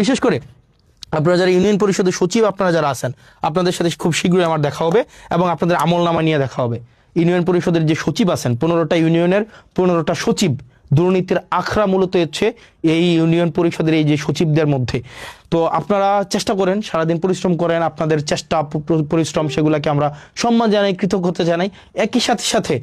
বিশেষ করে আপনারা যারা ইউনিয়ন পরিষদের সচিব আপনারা যারা আছেন আপনাদের সাথে খুব শীঘ্রই আমার দেখা হবে এবং আপনাদের আমলনামা নিয়ে দেখা হবে। ইউনিয়ন পরিষদের যে সচিব আছেন 15টা ইউনিয়নের 15টা সচিব দুর্নীতির আখড়া মূলত হচ্ছে এই ইউনিয়ন পরিষদের এই যে সচিবদের মধ্যে। তো আপনারা চেষ্টা করেন, সারাদিন পরিশ্রম করেন, আপনাদের চেষ্টা পরিশ্রম সেগুলোকে আমরা সম্মান জানাই, কৃতজ্ঞতা জানাই। একই সাথে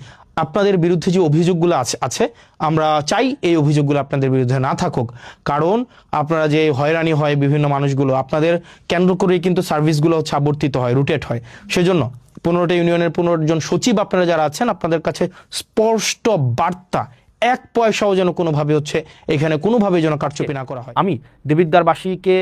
আপনাদের বিরুদ্ধে যে অভিযোগগুলো আছে আমরা চাই এই অভিযোগগুলো আপনাদের বিরুদ্ধে না থাকুক। কারণ আপনারা যে হয়রানি হয় বিভিন্ন মানুষগুলো আপনাদের কেন্দ্র করেই কিন্তু সার্ভিসগুলো হচ্ছে আবর্তিত হয়, রুটেট হয়। সেজন্য 15টা ইউনিয়নের 15 জন সচিব আপনারা যারা আছেন আপনাদের কাছে স্পষ্ট বার্তা, এক পয়সাও যেন কোনোভাবে হচ্ছে এখানে কোনোভাবে যেন কারচুপি না করা হয়। আমি দেবিদ্বারবাসীকে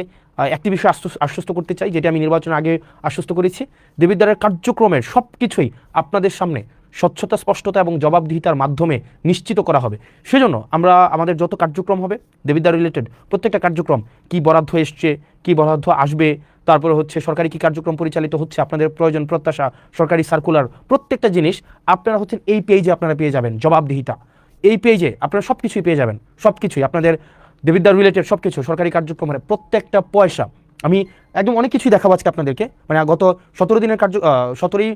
একটি বিষয় আশ্বস্ত করতে চাই, যেটা আমি নির্বাচন আগে আশ্বস্ত করেছি। দেবিদ্বারের কার্যক্রমের সব কিছুই আপনাদের সামনে স্বচ্ছতা, স্পষ্টতা এবং জবাবদিহিতার মাধ্যমে নিশ্চিত করা হবে। সেজন্য আমরা আমাদের যত কার্যক্রম হবে দেবিদ্বার রিলেটেড প্রত্যেকটা কার্যক্রম, কি বরাদ্দ এসছে, কি বরাদ্দ আসবে, তারপরে হচ্ছে সরকারি কি কার্যক্রম পরিচালিত হচ্ছে, আপনাদের প্রয়োজন প্রত্যাশা, সরকারি সার্কুলার, প্রত্যেকটা জিনিস আপনারা হচ্ছেন এই পেজে আপনারা পেয়ে যাবেন। জবাবদিহিতা এই পেজে আপনারা সব কিছুই পেয়ে যাবেন, সব কিছুই আপনাদের দেবিদ্বার রিলেটেড সব কিছু সরকারি কার্যক্রমের প্রত্যেকটা পয়সা। আমি একদম অনেক কিছুই দেখাবো আজকে আপনাদেরকে, মানে গত 17 দিনের 17ই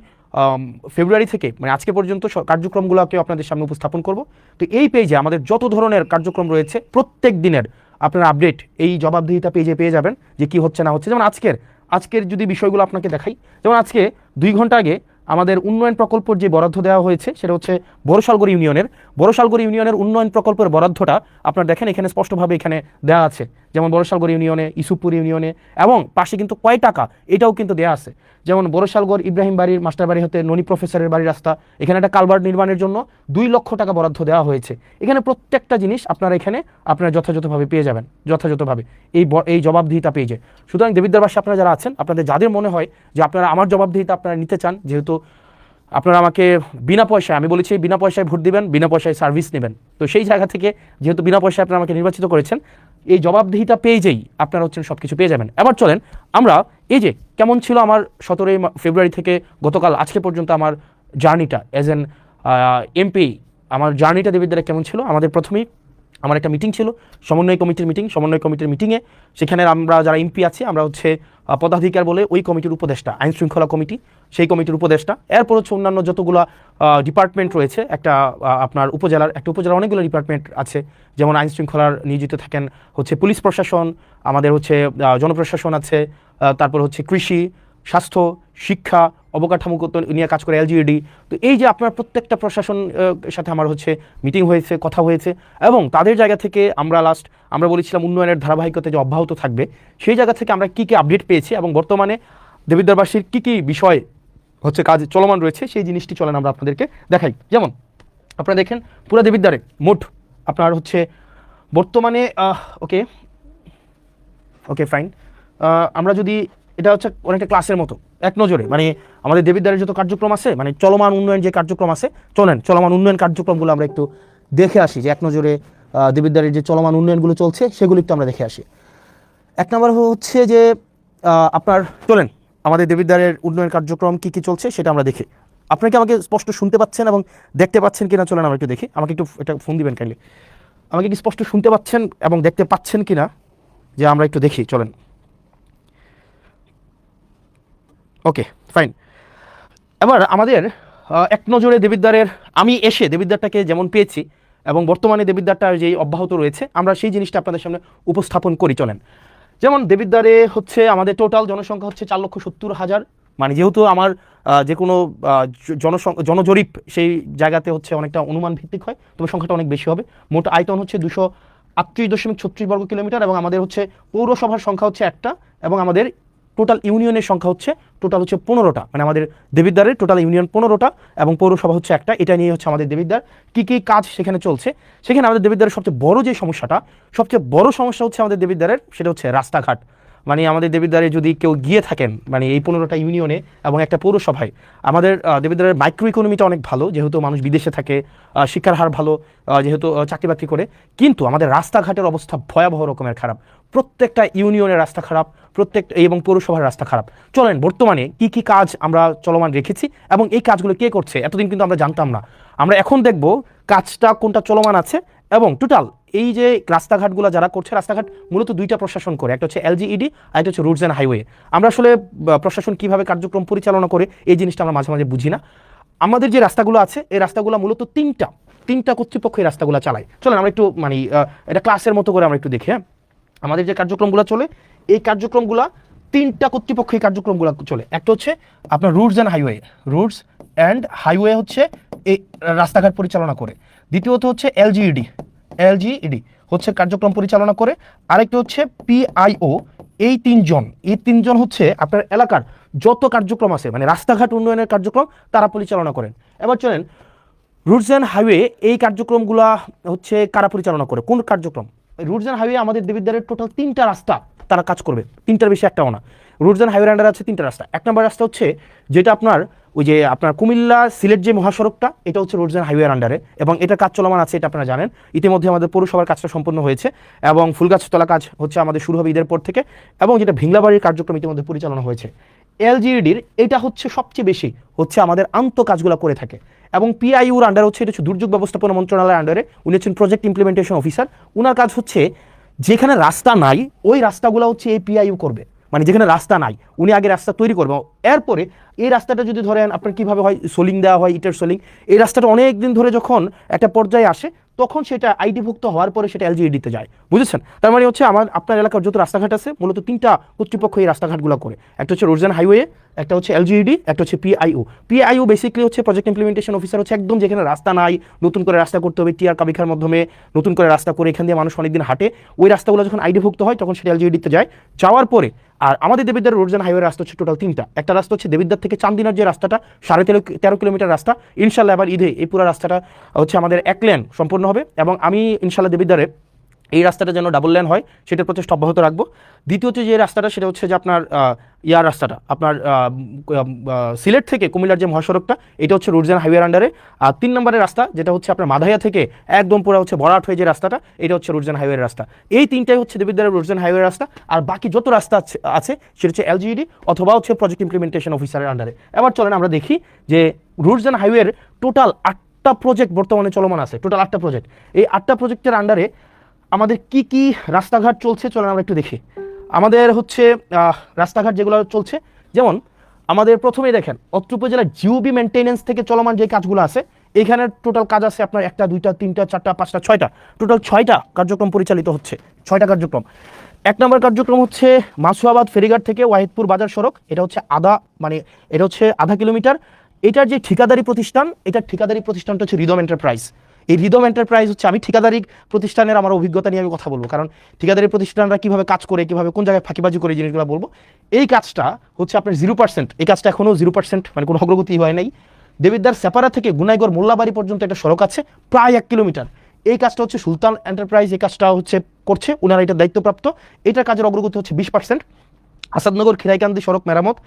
ফেব্রুয়ারি থেকে মানে আজকে পর্যন্ত কার্যক্রমগুলোকে আপনাদের সামনে উপস্থাপন করব। তো এই পেজে আমাদের যত ধরনের কার্যক্রম রয়েছে প্রত্যেক দিনের আপনারা আপডেট এই জবাবদিহিতা পেজে পেয়ে যাবেন, যে কি হচ্ছে না হচ্ছে। যেমন আজকের যদি বিষয়গুলো আপনাকে দেখাই, যেমন আজকে 2 ঘন্টা আগে আমাদের উন্নয়ন প্রকল্পের যে বরাদ্দ দেওয়া হয়েছে সেটা হচ্ছে বড়শালগড় ইউনিয়নের উন্নয়ন প্রকল্পের বরাদ্দটা আপনারা দেখেন এখানে স্পষ্টভাবে এখানে দেওয়া আছে। যেমন বড়শালগড় ইউনিয়নে, ইসুপুর ইউনিয়নে এবং পাশে কিন্তু কয় টাকা এটাও কিন্তু দেওয়া আছে। যেমন বড়শালগড় ইব্রাহিম বাড়ির মাস্টার বাড়ি হতে ননি প্রফেসরের বাড়ির রাস্তা, এখানে একটা কালভার্ট নির্মাণের জন্য 2 লক্ষ টাকা বরাদ্দ দেওয়া হয়েছে। এখানে প্রত্যেকটা জিনিস আপনারা যথাযথভাবে পেয়ে যাবেন, যথাযথভাবে এই জবাবদিহিতা পেজে। সুতরাং দেবিদ্বারবাসী আপনারা যারা আছেন, আপনাদের যাদের মনে হয় যে আপনারা আমার জবাবদিহিতা আপনারা নিতে চান, যেহেতু আপনারা আমাকে বিনা পয়সায়, আমি বলেছি বিনা পয়সায় ভোট দিবেন, বিনা পয়সায় সার্ভিস নেবেন, তো সেই জায়গা থেকে যেহেতু বিনা পয়সায় আপনারা আমাকে নির্বাচিত করেছেন, এই জবাবদিহিতা পেজেই আপনারা হচ্ছেন সব কিছু পেয়ে যাবেন। এবার চলেন আমরা এই যে কেমন ছিল আমার 17ই ফেব্রুয়ারি থেকে গতকাল আজকে পর্যন্ত আমার জার্নিটা অ্যাজ এন এমপি, আমার জার্নিটা দেবিদ্বারে কেমন ছিল। আমাদের প্রথমেই আমার একটা মিটিং ছিল, সমন্বয় কমিটির মিটিংয়ে সেখানে আমরা যারা এমপি আছি আমরা হচ্ছে পদাধিকার বলে ওই কমিটির উপদেষ্টা, আইন শৃঙ্খলা কমিটি সেই কমিটির উপদেষ্টা, এরপর হচ্ছে অন্যান্য যতগুলো ডিপার্টমেন্ট রয়েছে। আপনার উপজেলার অনেকগুলো ডিপার্টমেন্ট আছে, যেমন আইন শৃঙ্খলার নিয়োজিত থাকেন হচ্ছে পুলিশ প্রশাসন, আমাদের হচ্ছে জনপ্রশাসন আছে, তারপর হচ্ছে কৃষি, স্বাস্থ্য, শিক্ষা, অবকাঠামোগত নিয়ে কাজ করে এলজিইডি। তো এই যে আপনার প্রত্যেকটা প্রশাসন সাথে আমার হচ্ছে মিটিং হয়েছে, কথা হয়েছে, এবং তাদের জায়গা থেকে আমরা বলেছিলাম উন্নয়নের ধারাবাহিকতা যে অব্যাহত থাকবে, সেই জায়গা থেকে আমরা কী আপডেট পেয়েছি এবং বর্তমানে দেবিদ্বারবাসীর কী বিষয় হচ্ছে কাজ চলমান রয়েছে সেই জিনিসটি চলেন আমরা আপনাদেরকে দেখাই। যেমন আপনারা দেখেন পুরো দেবিদ্বারে মোট আপনার হচ্ছে বর্তমানে ওকে ফাইন, আমরা যদি এটা হচ্ছে অনেকটা ক্লাসের মতো এক নজরে, মানে আমাদের দেবিদ্বারের যত কার্যক্রম আছে, মানে চলমান উন্নয়ন যে কার্যক্রম আছে, চলেন চলমান উন্নয়ন কার্যক্রমগুলো আমরা একটু দেখে আসি, যে এক নজরে দেবিদ্বারের যে চলমান উন্নয়নগুলো চলছে সেগুলো একটু আমরা দেখে আসি। 1 নম্বর হচ্ছে যে আপনার চলেন আমাদের দেবিদ্বারের উন্নয়ন কার্যক্রম কি চলছে সেটা আমরা দেখি। আপনি কি আমাকে স্পষ্ট শুনতে পাচ্ছেন এবং দেখতে পাচ্ছেন কিনা চলেন আমরা একটু দেখি। আমাকে একটু এটা ফোন দিবেন কাইন্ডলি, আমাকে কি স্পষ্ট শুনতে পাচ্ছেন এবং দেখতে পাচ্ছেন কিনা, যে আমরা একটু দেখি চলেন। Okay fine. এবার আমাদের এক নজরে আমি এসে দেবিদ্বারটাকে যেমন পেয়েছি এবং বর্তমানে দেবিদ্বারটা যেই অব্যাহত রয়েছে আমরা সেই জিনিসটা আপনাদের সামনে উপস্থাপন করি চলেন। যেমন দেবিদ্বারে হচ্ছে আমাদের টোটাল জনসংখ্যা হচ্ছে 4,70,000, মানে যেহেতু আমার যে কোনো জনজরিপ সেই জায়গাতে হচ্ছে অনেকটা অনুমান ভিত্তিক হয়, তবে সংখ্যাটা অনেক বেশি হবে। মোট আয়তন হচ্ছে 238.36 বর্গ কিলোমিটার এবং আমাদের হচ্ছে পৌরসভার সংখ্যা হচ্ছে 1টা এবং আমাদের টোটাল ইউনিয়নের সংখ্যা হচ্ছে 15টা, মানে আমাদের দেবিদ্বারের টোটাল ইউনিয়ন 15টা এবং পৌরসভা হচ্ছে 1টা। এটা নিয়ে হচ্ছে আমাদের দেবিদ্বার কী কাজ সেখানে চলছে। সেখানে আমাদের দেবিদ্বারের সবচেয়ে বড় সমস্যা হচ্ছে আমাদের দেবিদ্বারের, সেটা হচ্ছে রাস্তাঘাট। মানে আমাদের দেবিদ্বারে যদি কেউ গিয়ে থাকেন, মানে এই 15টা ইউনিয়নে এবং একটা পৌরসভায়, আমাদের দেবিদ্বারের মাইক্রো ইকোনমিটা অনেক ভালো, যেহেতু মানুষ বিদেশে থাকে, শিক্ষার হার ভালো, যেহেতু চাকরি বাকরি করে, কিন্তু আমাদের রাস্তাঘাটের অবস্থা ভয়াবহ রকমের খারাপ। প্রত্যেকটা ইউনিয়নের রাস্তা খারাপ, এবং পৌরসভার রাস্তা খারাপ। চলেন বর্তমানে কি কাজ আমরা চলমান রেখেছি এবং এই কাজগুলো কে করছে, এতদিন কিন্তু আমরা জানতাম না। আমরা এখন দেখব কাজটা কোনটা চলমান আছে এবং টোটাল এই যে রাস্তাঘাটগুলো যারা করছে, রাস্তাঘাট মূলত দুইটা প্রশাসন করে, একটা হচ্ছে এলজিইডি আর একটা হচ্ছে রুটস অ্যান্ড হাইওয়ে। আমরা আসলে প্রশাসন কিভাবে কার্যক্রম পরিচালনা করে এই জিনিসটা আমরা মাঝে মাঝে বুঝি না। আমাদের যে রাস্তাগুলো আছে এই রাস্তাগুলো মূলত তিনটা কর্তৃপক্ষ এই রাস্তাগুলো চালায়। চলেন আমরা একটু মানে এটা ক্লাসের মতো করে আমরা একটু দেখি। হ্যাঁ, আমাদের যে কার্যক্রমগুলো চলে এই কার্যক্রমগুলো তিনটা কর্তৃপক্ষ এই কার্যক্রমগুলো চলে। একটা হচ্ছে আপনার রুটস অ্যান্ড হাইওয়ে হচ্ছে এই রাস্তাঘাট পরিচালনা করে। দ্বিতীয়ত হচ্ছে এলজিইডি হচ্ছে কার্যক্রম পরিচালনা করে। আরেকটা হচ্ছে পিআইও। এই তিনজন হচ্ছে আপনার এলাকার যত কার্যক্রম আছে মানে রাস্তাঘাট উন্নয়নের কার্যক্রম তারা পরিচালনা করেন। এবার চলেন রুটস অ্যান্ড হাইওয়ে এই কার্যক্রমগুলো হচ্ছে কারা পরিচালনা করে, কোন কার্যক্রম? রুটস অ্যান্ড হাইওয়ে আমাদের দেবিদ্বারের টোটাল 3টা রাস্তা তারা কাজ করবে, 3টার বেশি একটাও না। রুটস অ্যান্ড হাইওয়ে আন্ডারে আছে 3টা রাস্তা। 1 নম্বর রাস্তা হচ্ছে যেটা আপনার ওই যে আপনার কুমিল্লা সিলেট যে মহাসড়কটা, এটা হচ্ছে রুটস অ্যান্ড হাইওয়ে আন্ডারে এবং এটা কাজ চলমান আছে, এটা আপনারা জানেন। ইতিমধ্যে আমাদের পৌরসভার কাজটা সম্পন্ন হয়েছে এবং ফুলগাছতলা কাজ হচ্ছে আমাদের শুরু হবে ঈদের পর থেকে, এবং যেটা ভিংলাবাড়ির কার্যক্রম ইতিমধ্যে পরিচালনা হয়েছে। এলজিইডির এটা হচ্ছে সবচেয়ে বেশি হচ্ছে আমাদের আন্ত কাজগুলো করে থাকে, এবং পিআইউর আন্ডারে হচ্ছে এটা হচ্ছে দুর্যোগ ব্যবস্থাপনা মন্ত্রণালয়ের আন্ডারে। উনি হচ্ছেন প্রজেক্ট ইমপ্লিমেন্টেশন অফিসার। উনার কাজ হচ্ছে যেখানে রাস্তা নাই ওই রাস্তাগুলো হচ্ছে এই পিআইউ করবে, মানে যেখানে রাস্তা নাই উনি আগে রাস্তা তৈরি করবে। এরপরে এই রাস্তাটা যদি ধরেন আপনার কীভাবে হয়, সোলিং দেওয়া হয়, ইটের সোলিং, এই রাস্তাটা অনেক দিন ধরে যখন একটা পর্যায়ে আসে তখন সেটা আইডিভুক্ত হওয়ার পরে সেটা এলজিইডিতে যায়, বুঝেছেন? তার মানে হচ্ছে আপনার এলাকার যত রাস্তাঘাট আছে মূলত 3টা কর্তৃপক্ষ এই রাস্তাঘাটগুলো করে। একটা হচ্ছে রোডস অ্যান্ড হাইওয়ে, একটা হচ্ছে এলজিইডি, একটা হচ্ছে পিআইও বেসিক্যালি হচ্ছে প্রজেক্ট ইমপ্লিমেন্টেশন অফিসার, হচ্ছে একদম যেখানে রাস্তা নাই নতুন করে রাস্তা করতে হবে, টিআর কাবিখার মাধ্যমে নতুন করে রাস্তা করে এখান দিয়ে মানুষ অনেকদিন হাঁটে, ওই রাস্তাগুলো যখন আইডিভুক্ত হয় তখন সেটা এলজিইডিতে যায়। যাওয়ার পরে আর আমাদের দেবিদ্বার রোডস অ্যান্ড হাইওয়ে রাস্তা হচ্ছে টোটাল 3টা। একটা রাস্তা হচ্ছে দেবিদ্বার থেকে চান্দিনার যে রাস্তাটা 13.5 কিলোমিটার রাস্তা, ইনশাল্লাহ এবার ঈদে এই পুরো রাস্তাটা হচ্ছে আমাদের 1 লেন সম্পূর্ণ হবে, এবং আমি ইনশাল্লাহ দেবিদ্বারে এই রাস্তাটা যেন ডাবল লেন হয় সেটার প্রচেষ্টা অব্যাহত রাখবো। দ্বিতীয়ত যে রাস্তাটা সেটা হচ্ছে যে আপনার রাস্তাটা আপনার সিলেট থেকে কুমিল্লার যে মহাসড়কটা, এটা হচ্ছে রোডস অ্যান্ড হাইওয়ে আন্ডারে। আর 3 নম্বরের রাস্তা যেটা হচ্ছে আপনার মাধাইয়া থেকে একদম পুরো হচ্ছে বরাট হয়ে যে রাস্তাটা, এটা হচ্ছে রোডস অ্যান্ড হাইওয়ের রাস্তা। এই 3টাই হচ্ছে দেবিদ্বারের রোডস অ্যান্ড হাইওয়ে রাস্তা, আর বাকি যত রাস্তা আছে সেটা হচ্ছে এলজিইডি অথবা হচ্ছে প্রজেক্ট ইমপ্লিমেন্টেশন অফিসারের আন্ডারে। এবার চলেন আমরা দেখি যে রোডস অ্যান্ড হাইওয়ের টোটাল 8টা প্রজেক্ট বর্তমানে চলমান আছে, টোটাল 8টা প্রজেক্ট। এই 8টা প্রজেক্টের আন্ডারে আমাদের কি কি রাস্তাঘাট চলছে চলেন আমরা একটু দেখি। আমাদের হচ্ছে রাস্তাঘাট যেগুলো চলছে, যেমন আমাদের প্রথমেই দেখেন অত্র উপজেলার জিওবি মেনটেন্যান্স থেকে চলমান যে কাজগুলো আছে, এখানে টোটাল কাজ আছে আপনার 1টা 2টা 3টা 4টা 5টা 6টা, টোটাল 6টা কার্যক্রম পরিচালিত হচ্ছে, 6টা কার্যক্রম। 1 নম্বর কার্যক্রম হচ্ছে মাসুয়াবাদ ফেরিঘাট থেকে ওয়াহিদপুর বাজার সড়ক, এটা হচ্ছে আধা কিলোমিটার। এটার যে ঠিকাদারি প্রতিষ্ঠান, এটার ঠিকাদারি প্রতিষ্ঠানটা হচ্ছে রিদম এন্টারপ্রাইজ। এই রিদম এন্টারপ্রাইজ হচ্ছে, আমি ঠিকাদারি প্রতিষ্ঠানের আমার অভিজ্ঞতা নিয়ে আমি কথা বলবো, কারণ ঠিকাদারি প্রতিষ্ঠানরা কীভাবে কাজ করে, কীভাবে কোন জায়গায় ফাঁকিবাজি করে, এই জিনিসগুলো বলবো। এই কাজটা হচ্ছে আপনার 0%, এই কাজটা এখনও 0%, মানে কোনো অগ্রগতি হয় নাই। দেবিদ্বার সেপারা থেকে গুনাইগড় মোল্লাবাড়ি পর্যন্ত একটা সড়ক আছে প্রায় 1 কিলোমিটার, এই কাজটা হচ্ছে সুলতান এন্টারপ্রাইজ এই কাজটা হচ্ছে করছে, ওনারা এটা দায়িত্বপ্রাপ্ত। এটার কাজের অগ্রগতি হচ্ছে 20%। আসাদনগর খিরাইকান্দি সড়ক মেরামত,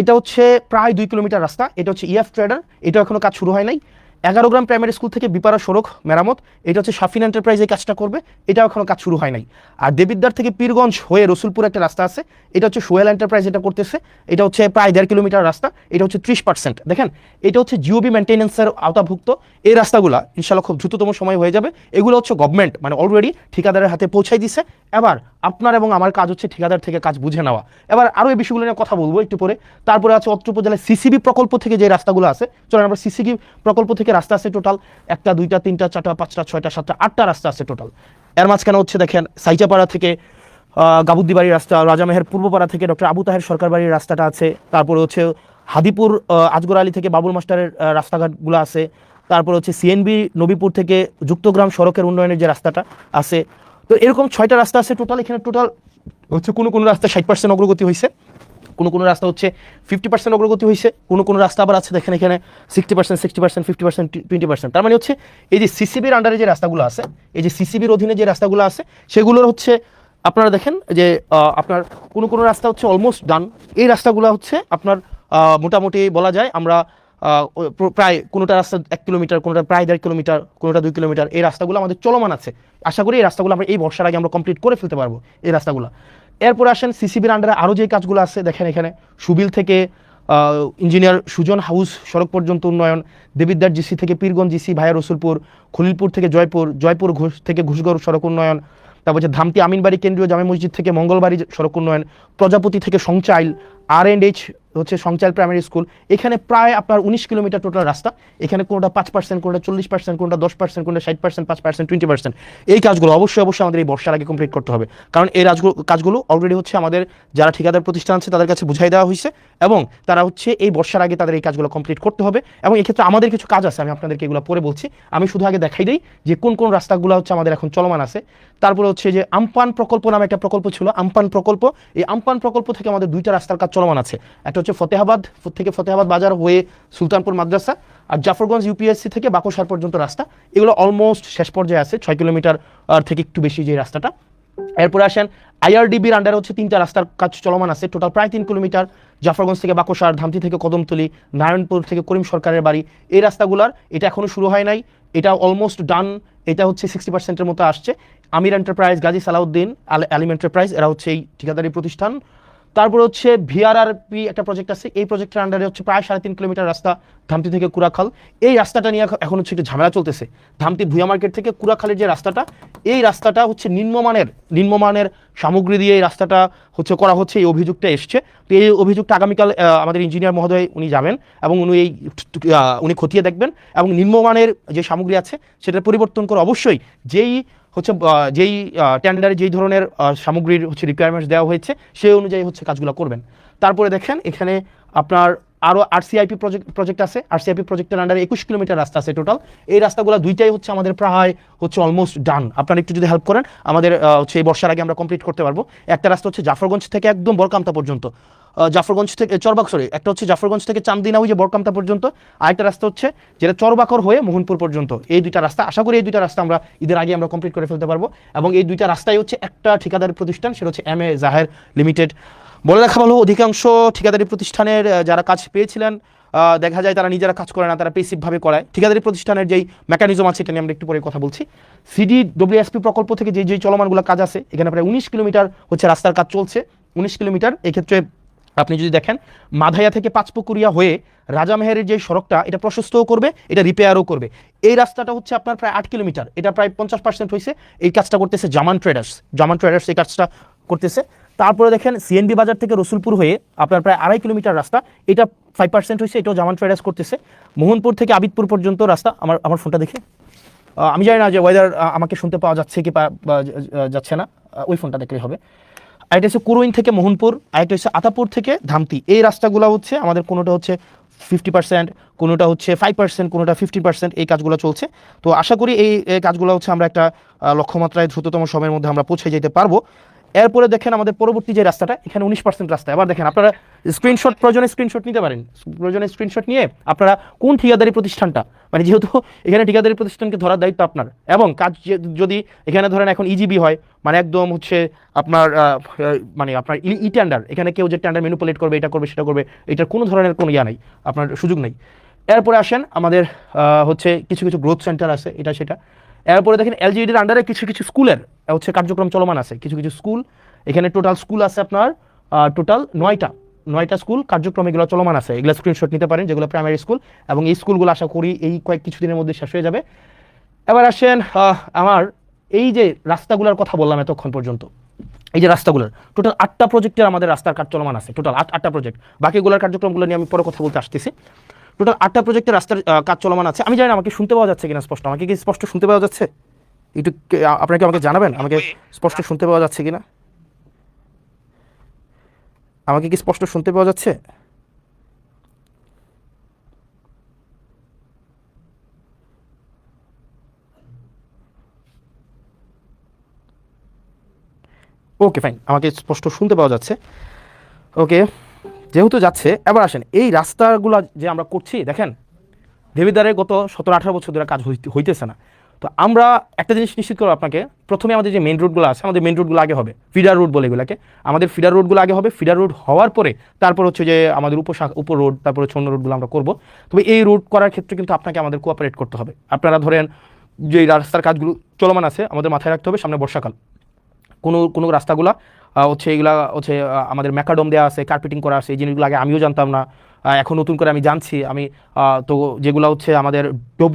এটা হচ্ছে প্রায় 2 কিলোমিটার রাস্তা, এটা হচ্ছে ইএফ ট্রেডার, এটা এখনো কাজ শুরু হয় নাই। 11 গ্রাম প্রাইমারি স্কুল থেকে বিপাড়া সড়ক মেরামত, এটা হচ্ছে শাফিন এন্টারপ্রাইজ এই কাজটা করবে, এটাও এখনো কাজ শুরু হয় নাই। আর দেবিদ্বার থেকে পীরগঞ্জ হয়ে রসুলপুর একটা রাস্তা আছে, এটা হচ্ছে সোহেল এন্টারপ্রাইজ এটা করতেছে, এটা হচ্ছে প্রায় 1.5 কিলোমিটার রাস্তা, এটা হচ্ছে 30%। দেখেন এটা হচ্ছে জিওবি মেনটেন্যান্সের আওতাভুক্ত। এই রাস্তাগুলো ইনশাল্লাহ খুব দ্রুততম সময় হয়ে যাবে। এগুলো হচ্ছে গভর্নমেন্ট মানে অলরেডি ঠিকাদারের হাতে পৌঁছাই দিছে। এবার আপনার এবং আমার কাজ হচ্ছে ঠিকাদার থেকে কাজ বুঝে নেওয়া। এবার আরও এই বিষয়গুলো নিয়ে কথা বলবো একটু পরে। তারপরে আছে অত্র উপজেলায় সিসিবি প্রকল্প থেকে যে রাস্তাগুলো আছে, চলেন আমরা সিসিবি প্রকল্প থেকে রাস্তা আছে টোটাল 1টা 2টা 3টা 4টা 5টা 6টা 7টা 8টা রাস্তা আছে টোটাল। এর মাঝখানে হচ্ছে দেখেন সাইচাপাড়া থেকে গাবুদ্দি বাড়ির রাস্তা, রাজামেহের পূর্বপাড়া থেকে ডক্টর আবু তাহের সরকার বাড়ির রাস্তাটা আছে, তারপরে হচ্ছে হাদিপুর আজগর আলী থেকে বাবুল মাস্টারের রাস্তাঘাটগুলো আছে, তারপর হচ্ছে সিএনবি নবীপুর থেকে যুক্তগ্রাম সড়কের উন্নয়নের যে রাস্তাটা আছে। তো এরকম 6টা রাস্তা আছে টোটাল। এখানে টোটাল হচ্ছে কোনো রাস্তা 60% অগ্রগতি হয়েছে, কোনো রাস্তা হচ্ছে 50% অগ্রগতি হয়েছে, কোনো রাস্তা আবার আছে দেখেন এখানে 60%, 60%, 50%, 20%। তার মানে হচ্ছে এই যে সিসিবির আন্ডারে যে রাস্তাগুলো আছে, এই যে সিসিবির অধীনে যে রাস্তাগুলো আছে সেগুলোর হচ্ছে আপনারা দেখেন যে আপনার কোনো রাস্তা হচ্ছে অলমোস্ট ডান। এই রাস্তাগুলো হচ্ছে আপনার মোটামুটি বলা যায় আমরা প্রায় কোনোটা রাস্তা 1 কিলোমিটার, কোনোটা প্রায় 1.5 কিলোমিটার, কোনোটা 2 কিলোমিটার, এই রাস্তাগুলো আমাদের চলমান আছে। আশা করি এই রাস্তাগুলো আমরা এই বর্ষার আগে আমরা কমপ্লিট করে ফেলতে পারবো এই রাস্তাগুলো। এরপরে আসেন সিসিবির আন্ডারে আরও যে কাজগুলো আছে, দেখেন এখানে সুবিল থেকে ইঞ্জিনিয়ার সুজন হাউস সড়ক পর্যন্ত উন্নয়ন, দেবিদ্বার জিসি থেকে পীরগঞ্জ জিসি ভায়া রসুলপুর, খলিলপুর থেকে জয়পুর, জয়পুর ঘোষ থেকে ঘোষগড় সড়ক উন্নয়ন, তারপর হচ্ছে ধামতি আমিনবাড়ি কেন্দ্রীয় জামে মসজিদ থেকে মঙ্গলবাড়ি সড়ক উন্নয়ন, প্রজাপতি থেকে সংচাইল, R&H হচ্ছে সংচাইল প্রাইমারি স্কুল। এখানে প্রায় আপনার 19 কিলোমিটার টোটাল রাস্তা। এখানে কোনোটা 5%, কোনোটা 40%, কোনোটা 10%, কোনোটা 60%, 5%, 20%। এই কাজগুলো অবশ্যই আমাদের এই বর্ষার আগে কমপ্লিট করতে হবে, কারণ এই কাজগুলো অলরেডি হচ্ছে আমাদের যারা ঠিকাদার প্রতিষ্ঠান আছে তাদের কাছে বুঝাই দেওয়া হয়েছে, এবং তারা হচ্ছে এই বর্ষার আগে তাদের এই কাজগুলো কমপ্লিট করতে হবে। এবং এক্ষেত্রে আমাদের কিছু কাজ আছে, আমি আপনাদেরকে এগুলো পরে বলছি। আমি শুধু আগে দেখাই দিই যে কোন কোন রাস্তাগুলো হচ্ছে আমাদের এখন চলমান আছে। তারপরে হচ্ছে যে আমপান প্রকল্প নামে একটা প্রকল্প ছিল, আমপান প্রকল্প। এই আমপান প্রকল্প থেকে আমাদের 2টা রাস্তার কাজ চলমান আছে। একটা হচ্ছে ফতেহাবাদ থেকে ফতেহাবাদ বাজার হয়ে সুলতানপুর মাদ্রাসা, আর জাফরগঞ্জ ইউপিএসসি থেকে বাকশাল পর্যন্ত রাস্তা। এগুলো অলমোস্ট শেষ পর্যায়ে আছে, 6 কিলোমিটার থেকে একটু বেশি যে রাস্তাটা। এরপরে আসেন IRDBর আন্ডারে হচ্ছে 3টা রাস্তার কাজ চলমান আছে, টোটাল প্রায় 3 কিলোমিটার। জাফরগঞ্জ থেকে বাকশাল, ধামতি থেকে কদমতলি, নারায়ণপুর থেকে করিম সরকারের বাড়ি। এই রাস্তাগুলোর এটা এখনো শুরু হয় নাই, এটা অলমোস্ট ডান। এটা হচ্ছে 60%-এর মতো আসছে। আমির এন্টারপ্রাইজ, গাজী সালাউদ্দিন, আলিম এন্টারপ্রাইজ, এরা হচ্ছে এই ঠিকাদারি প্রতিষ্ঠান। তারপর হচ্ছে VRRP একটা প্রজেক্ট আছে, এই প্রজেক্টের আন্ডারে হচ্ছে প্রায় 3.5 কিলোমিটার রাস্তা ধামতি থেকে কুড়াখাল। এই রাস্তাটা নিয়ে এখন হচ্ছে একটু ঝামেলা চলতেছে। ধামতি ভুয়া মার্কেট থেকে কুড়াখালের যে রাস্তাটা, এই রাস্তাটা হচ্ছে নিম্নমানের সামগ্রী দিয়ে এই রাস্তাটা হচ্ছে করা হচ্ছে, এই অভিযোগটা এসছে। তো এই অভিযোগটা আগামীকাল আমাদের ইঞ্জিনিয়ার মহোদয় উনি যাবেন এবং উনি খতিয়ে দেখবেন, এবং নিম্নমানের যে সামগ্রী আছে সেটা পরিবর্তন করে অবশ্যই যেই টেন্ডারে যেই ধরনের সামগ্রীর হচ্ছে রিকোয়ারমেন্টস দেওয়া হয়েছে সেই অনুযায়ী হচ্ছে কাজগুলো করবেন। তারপরে দেখেন এখানে আপনার আরও RCIP প্রজেক্ট আছে। RCIP প্রজেক্টের আন্ডারে 21 কিলোমিটার রাস্তা আছে টোটাল। এই রাস্তাগুলো 2টাই হচ্ছে আমাদের প্রায় হচ্ছে অলমোস্ট ডান। আপনারা একটু যদি হেল্প করেন আমাদের হচ্ছে এই বর্ষার আগে আমরা কমপ্লিট করতে পারবো। একটা রাস্তা হচ্ছে জাফরগঞ্জ থেকে একদম বরকামতা পর্যন্ত, জাফরগঞ্জ থেকে একটা হচ্ছে জাফরগঞ্জ থেকে চান্দিনা হয়ে যে বরকামতা পর্যন্ত, আরেকটা রাস্তা হচ্ছে যেটা চরবাকর হয়ে মোহনপুর পর্যন্ত। এই 2টা রাস্তা, আশা করি এই 2টা রাস্তা আমরা ঈদের আগে আমরা কমপ্লিট করে ফেলতে পারবো। এবং এই 2টা রাস্তায় হচ্ছে একটা ঠিকাদারি প্রতিষ্ঠান, সেটা হচ্ছে MA জাহের লিমিটেড। বলে রাখা ভালো, অধিকাংশ ঠিকাদারি প্রতিষ্ঠানের যারা কাজ পেয়েছিলেন দেখা যায় তারা নিজেরা কাজ করে না, তারা পেসিভভাবে করায়। ঠিকাদারি প্রতিষ্ঠানের যেই মেকানিজম আছে এটা নিয়ে আমরা একটু পরে কথা বলছি। CDWSP প্রকল্প থেকে যেই চলমানগুলো কাজ আছে, এখানে প্রায় 19 কিলোমিটার হচ্ছে রাস্তার কাজ চলছে। 19 কিলোমিটার। এক্ষেত্রে আপনি যদি দেখেন মাধাইয়া থেকে পাঁচপুকুরিয়া হয়ে রাজামেহেরের যে সড়কটা, এটা প্রশস্তও করবে, এটা রিপেয়ারও করবে। এই রাস্তাটা হচ্ছে আপনার প্রায় 8 কিলোমিটার, এটা প্রায় 50% হয়েছে। এই কাজটা করতেছে জামান ট্রেডার্স এই কাজটা করতেছে। তারপরে দেখেন CNB বাজার থেকে রসুলপুর হয়ে আপনার প্রায় 2.5 কিলোমিটার রাস্তা, এটা 5% হয়েছে, এটাও জামান ট্রেডার্স করতেছে। মোহনপুর থেকে আবিদপুর পর্যন্ত রাস্তা, আমার ফোনটা দেখে আমি জানি না যে ওয়েদার আমাকে শুনতে পাওয়া যাচ্ছে কি যাচ্ছে না, ওই ফোনটা দেখলেই হবে। আরেকটা হচ্ছে কুরুইন থেকে মোহনপুর, আরেকটা হচ্ছে আতাপুর থেকে ধামতি। এই রাস্তাগুলো হচ্ছে আমাদের কোনোটা হচ্ছে 50%, কোনোটা হচ্ছে 5%, কোনোটা 50%, এই কাজগুলো চলছে। তো আশা করি এই কাজগুলো হচ্ছে আমরা একটা লক্ষ্যমাত্রায় দ্রুততম সময়ের মধ্যে আমরা পৌঁছে যেতে পারবো। এরপরে দেখেন আমাদের পরবর্তী যে রাস্তাটা, এখানে 19% রাস্তা। এবার দেখেন আপনারা প্রয়োজনে স্ক্রিনশট নিতে পারেন। প্রয়োজনে স্ক্রিনশট নিয়ে আপনারা কোন ঠিকাদারি প্রতিষ্ঠানটা, মানে যেহেতু এখানে ঠিকাদারি প্রতিষ্ঠানকে ধরার দায়িত্ব আপনার, এবং কাজ যদি এখানে ধরেন এখন EGB হয়, মানে একদম হচ্ছে আপনার আপনার টেন্ডার, এখানে কেউ যে টেন্ডার ম্যানিপুলেট করবে, এটা করবে সেটা করবে, এটার কোনো ধরনের কোনো ইয়া নেই, আপনার সুযোগ নেই। এরপরে আসেন আমাদের হচ্ছে কিছু গ্রোথ সেন্টার আছে, এটা সেটা। এরপরে দেখেন LGEDর আন্ডারে কিছু স্কুলের হচ্ছে কার্যক্রম চলমান আছে, কিছু স্কুল। এখানে টোটাল স্কুল আছে আপনার টোটাল 9টা স্কুল কার্যক্রম এগুলো চলমান আছে। এগুলো স্ক্রিনশট নিতে পারেন, যেগুলো প্রাইমারি স্কুল, এবং এই স্কুলগুলো আশা করি এই কিছুদিনের মধ্যে শেষ হয়ে যাবে। এবার আসেন আমার এই যে রাস্তাগুলোর কথা বললাম এতক্ষণ পর্যন্ত, এই যে রাস্তাগুলোর টোটাল 8টা প্রজেক্টের আমাদের রাস্তার কাজ চলমান আছে, টোটাল 8টা প্রজেক্ট। বাকিগুলোর কার্যক্রমগুলো নিয়ে আমি পরে কথা বলতে আসতেছি। টোটাল 8টা প্রজেক্টের রাস্তার কাজ চলমান আছে। আমি জানি না আমাকে শুনতে পাওয়া যাচ্ছে কিনা স্পষ্ট, আমাকে কি স্পষ্ট শুনতে পাওয়া যাচ্ছে? একটু আপনারা কি আমাকে জানাবেন আমাকে স্পষ্ট শুনতে পাওয়া যাচ্ছে কিনা, আমাকে কি স্পষ্ট শুনতে পাওয়া যাচ্ছে? ওকে ফাইন, আমাকে স্পষ্ট শুনতে পাওয়া যাচ্ছে। ওকে, যেহেতু যাচ্ছে, এবার আসেন এই রাস্তাগুলো যে আমরা করছি, দেখেন দেবিদ্বারে গত 17-18 বছর ধরে কাজ হইতেছে না। তো আমরা একটা জিনিস নিশ্চিত করবো আপনাকে, প্রথমে আমাদের যে মেন রোডগুলো আছে, আমাদের মেন রোডগুলো আগে হবে, ফিডার রোড বলে এগুলোকে, আমাদের ফিডার রোডগুলো আগে হবে। ফিডার রোড হওয়ার পরে তারপর হচ্ছে যে আমাদের উপর রোড, তারপরে অন্য রোডগুলো আমরা করবো। তবে এই রোড করার ক্ষেত্রে কিন্তু আপনাকে আমাদের কোঅপারেট করতে হবে। আপনারা ধরেন যে রাস্তার কাজগুলো চলমান আছে, আমাদের মাথায় রাখতে হবে সামনে বর্ষাকাল, কোনো রাস্তাগুলো হচ্ছে এগুলা হচ্ছে আমাদের ম্যাকাডম দেওয়া আছে, কার্পেটিং করা আছে, এই জিনিসগুলো আগে আমিও জানতাম না, এখন নতুন করে আমি জানছি আমি তো যেগুলো হচ্ছে আমাদের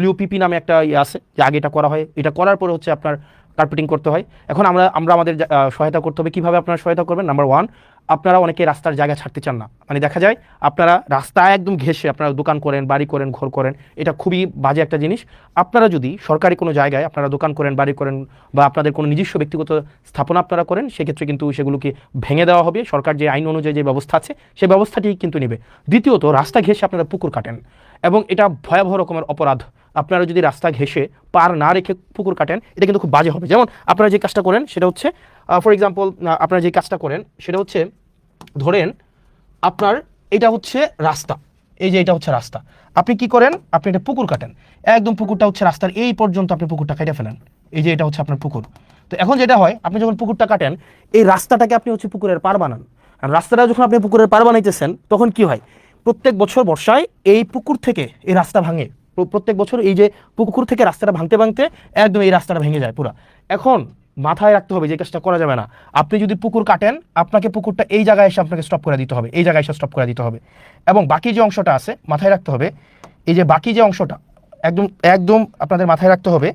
WPP নামে একটা ইয়ে আছে যে আগে এটা করা হয়, এটা করার পরে হচ্ছে আপনার কার্পেটিং করতে হয়। এখন আমরা আমাদের সহায়তা করতে হবে। কীভাবে আপনারা সহায়তা করবেন? নাম্বার 1, আপনারা অনেকে রাস্তার জায়গা ছাড়তে চান না। মানে দেখা যায় আপনারা রাস্তায় একদম ঘেঁষে আপনারা দোকান করেন, বাড়ি করেন, ঘর করেন, এটা খুবই বাজে একটা জিনিস। আপনারা যদি সরকারি কোনো জায়গায় আপনারা দোকান করেন, বাড়ি করেন বা আপনাদের কোনো নিজস্ব ব্যক্তিগত স্থাপনা আপনারা করেন, সেক্ষেত্রে কিন্তু সেগুলোকে ভেঙে দেওয়া হবে। সরকার যে আইন অনুযায়ী যে ব্যবস্থা আছে সেই ব্যবস্থাটি কিন্তু নেবে। দ্বিতীয়ত, রাস্তা ঘেঁষে আপনারা পুকুর কাটেন এবং এটা ভয়াবহ রকমের অপরাধ। আপনারা যদি রাস্তা ঘেঁষে পার না রেখে পুকুর কাটেন, এটা কিন্তু খুব বাজে হবে। যেমন আপনারা যে কাজটা করেন সেটা হচ্ছে ফর এক্সাম্পল, আপনারা যে কাজটা করেন সেটা হচ্ছে, ধরেন আপনার এটা হচ্ছে রাস্তা, এই যে এটা হচ্ছে রাস্তা, আপনি কি করেন? আপনি এটা পুকুর কাটেন, একদম পুকুরটা হচ্ছে রাস্তার এই পর্যন্ত আপনি পুকুরটা কেটে ফেলেন। এই যে এটা হচ্ছে আপনার পুকুর। তো এখন যেটা হয়, আপনি যখন পুকুরটা কাটেন, এই রাস্তাটাকে আপনি হচ্ছে পুকুরের পার বানান। আর রাস্তাটা যখন আপনি পুকুরের পার বানাইতেছেন, তখন কি হয়? প্রত্যেক বছর বর্ষায় এই পুকুর থেকে এই রাস্তা ভাঙে। প্রত্যেক বছর এই যে পুকুর থেকে রাস্তাটা ভাঙতে ভাঙতে একদম এই রাস্তাটা ভেঙে যায় পুরো। এখন মাথায় রাখতে হবে যে কাজটা করা যাবে না। আপনি যদি পুকুর কাটেন, আপনাকে পুকুরটা এই জায়গায় এসে আপনাকে স্টপ করে দিতে হবে, এই জায়গায় এসে স্টপ করে দিতে হবে। এবং বাকি যে অংশটা আছে মাথায় রাখতে হবে, এই যে বাকি যে অংশটা একদম একদম আপনাদের মাথায় রাখতে হবে,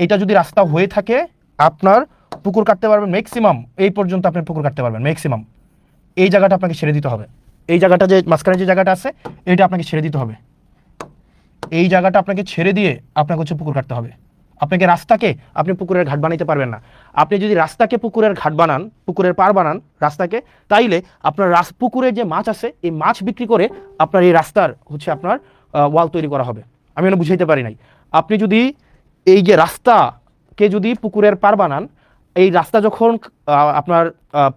এটা যদি রাস্তা হয়ে থাকে আপনার পুকুর কাটতে পারবেন ম্যাক্সিমাম এই পর্যন্ত, আপনি পুকুর কাটতে পারবেন ম্যাক্সিমাম। এই জায়গাটা আপনাকে ছেড়ে দিতে হবে, এই জায়গাটা যে মাঝখানে যে জায়গাটা আছে এটা আপনাকে ছেড়ে দিতে হবে। এই জায়গাটা আপনাকে ছেড়ে দিয়ে আপনাকে হচ্ছে পুকুর কাটতে হবে। আপনাকে রাস্তাকে আপনি পুকুরের ঘাট বানাইতে পারবেন না। আপনি যদি রাস্তাকে পুকুরের ঘাট বানান, পুকুরের পার বানান রাস্তাকে, তাইলে আপনার পুকুরের যে মাছ আছে এই মাছ বিক্রি করে আপনার এই রাস্তার হচ্ছে আপনার ওয়াল তৈরি করা হবে। আমি এনে বুঝাইতে পারি নাই। আপনি যদি এই যে রাস্তাকে যদি পুকুরের পার বানান, এই রাস্তা যখন আপনার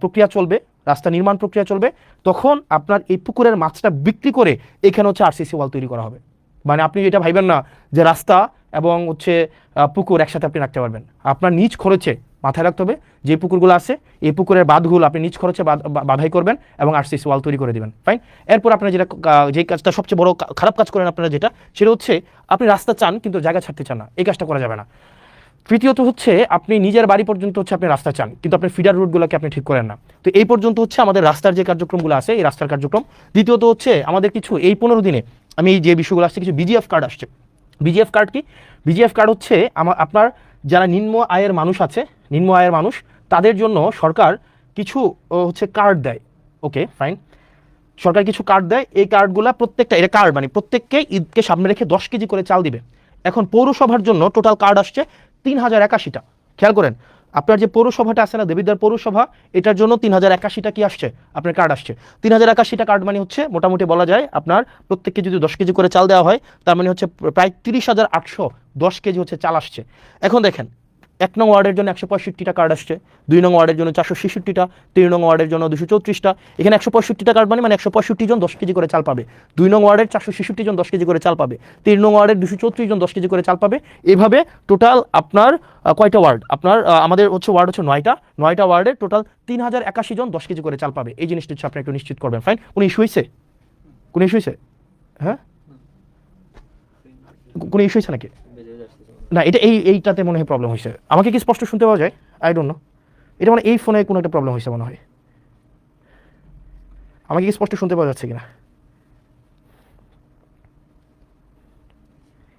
প্রক্রিয়া চলবে, রাস্তা নির্মাণ প্রক্রিয়া চলবে, তখন আপনার এই পুকুরের মাছটা বিক্রি করে এখানে হচ্ছে RCC ওয়াল তৈরি করা হবে। মানে আপনি এটা ভাইবেন না যে রাস্তা এবং হচ্ছে পুকুর একসাথে আপনি রাখতে পারবেন। আপনার নিজ খরচে, মাথায় রাখতে হবে যে পুকুরগুলো আছে এই পুকুরের বাঁধগুলো আপনি নিজ খরচে বাধাই করবেন এবং RCC ওয়াল তৈরি করে দিবেন। ফাইন। এরপর আপনারা যেটা যে কাজটা সবচেয়ে বড় খারাপ কাজ করেন আপনারা, যেটা সেটা হচ্ছে আপনি রাস্তা চান কিন্তু জায়গা ছাড়তে চান না, এই কাজটা করা যাবে না। তৃতীয়ত হচ্ছে আপনি নিজের বাড়ি পর্যন্ত হচ্ছে আপনি রাস্তা চান কিন্তু আপনি ফিডার রুটগুলোকে আপনি ঠিক করেন না। তো এই পর্যন্ত হচ্ছে আমাদের রাস্তার যে কার্যক্রমগুলো আছে এই রাস্তার কার্যক্রম। দ্বিতীয়ত হচ্ছে আমাদের কিছু এই 15 দিনে আমি যে বিষয়গুলো আসছে, কিছু BGF কার্ড আসছে। BGF কার্ড কি? BGF কার্ড হচ্ছে আপনার যারা নিম্ন আয়ের মানুষ আছে, নিম্ন আয়ের মানুষ, তাদের জন্য সরকার কিছু হচ্ছে কার্ড দেয়। ওকে ফাইন, সরকার কিছু কার্ড দেয়। এই কার্ডগুলো প্রত্যেকটা, এটা কার্ড মানে প্রত্যেককে ঈদকে সামনে রেখে 10 কেজি করে চাল দিবে। এখন পৌরসভার জন্য টোটাল কার্ড আসছে 3081টা। খেয়াল করেন, আপনার যে পৌরসভাটা আছে না, দেবিদ্বার পৌরসভা, এটার জন্য 3081টা কি আসছে আপনার কার্ড আসছে। 3081টা কার্ড মানে হচ্ছে মোটামুটি বলা যায় আপনার প্রত্যেককে যদি 10 কেজি করে চাল দেওয়া হয়, তার মানে হচ্ছে প্রায় 30,810 কেজি হচ্ছে চাল আসছে। এখন দেখেন, 1 নং ওয়ার্ডের জন্য 165টা কার্ড আসছে, 2 নং ওয়ার্ডের জন্য 466টা, 3 নং ওয়ার্ডের জন্য 234টা। এখানে 165টা কার্ড মানে 165 জন 10 কেজি করে চাল পাবে। 2 নং ওয়ার্ডের 466 জন 10 কেজি করে চাল পাবে। 3 নং ওয়ার্ডের 234 জন 10 কেজি করে চাল পাবে। এভাবে টোটাল আপনার কয়টা ওয়ার্ড? আপনার আমাদের হচ্ছে ওয়ার্ড হচ্ছে 9টা ওয়ার্ডে টোটাল 3081 জন 10 কেজি করে চাল পাবে। এই জিনিসটা হচ্ছে আপনি একটু নিশ্চিত করবেন। ফাইন। কোনো ইস্যু হয়েছে? কোনো ইস্যু হয়েছে? হ্যাঁ, কোনো ইস্যু হয়েছে নাকি? না, এটা এইটাতে মনে হয় প্রবলেম হয়েছে। আমাকে কি স্পষ্ট শুনতে পাওয়া যায়? আই ডোন্ট নো, এটা মানে এই ফোনে কোনো একটা প্রবলেম হয়েছে মনে হয়। আমাকে কি স্পষ্ট শুনতে পাওয়া যাচ্ছে কিনা?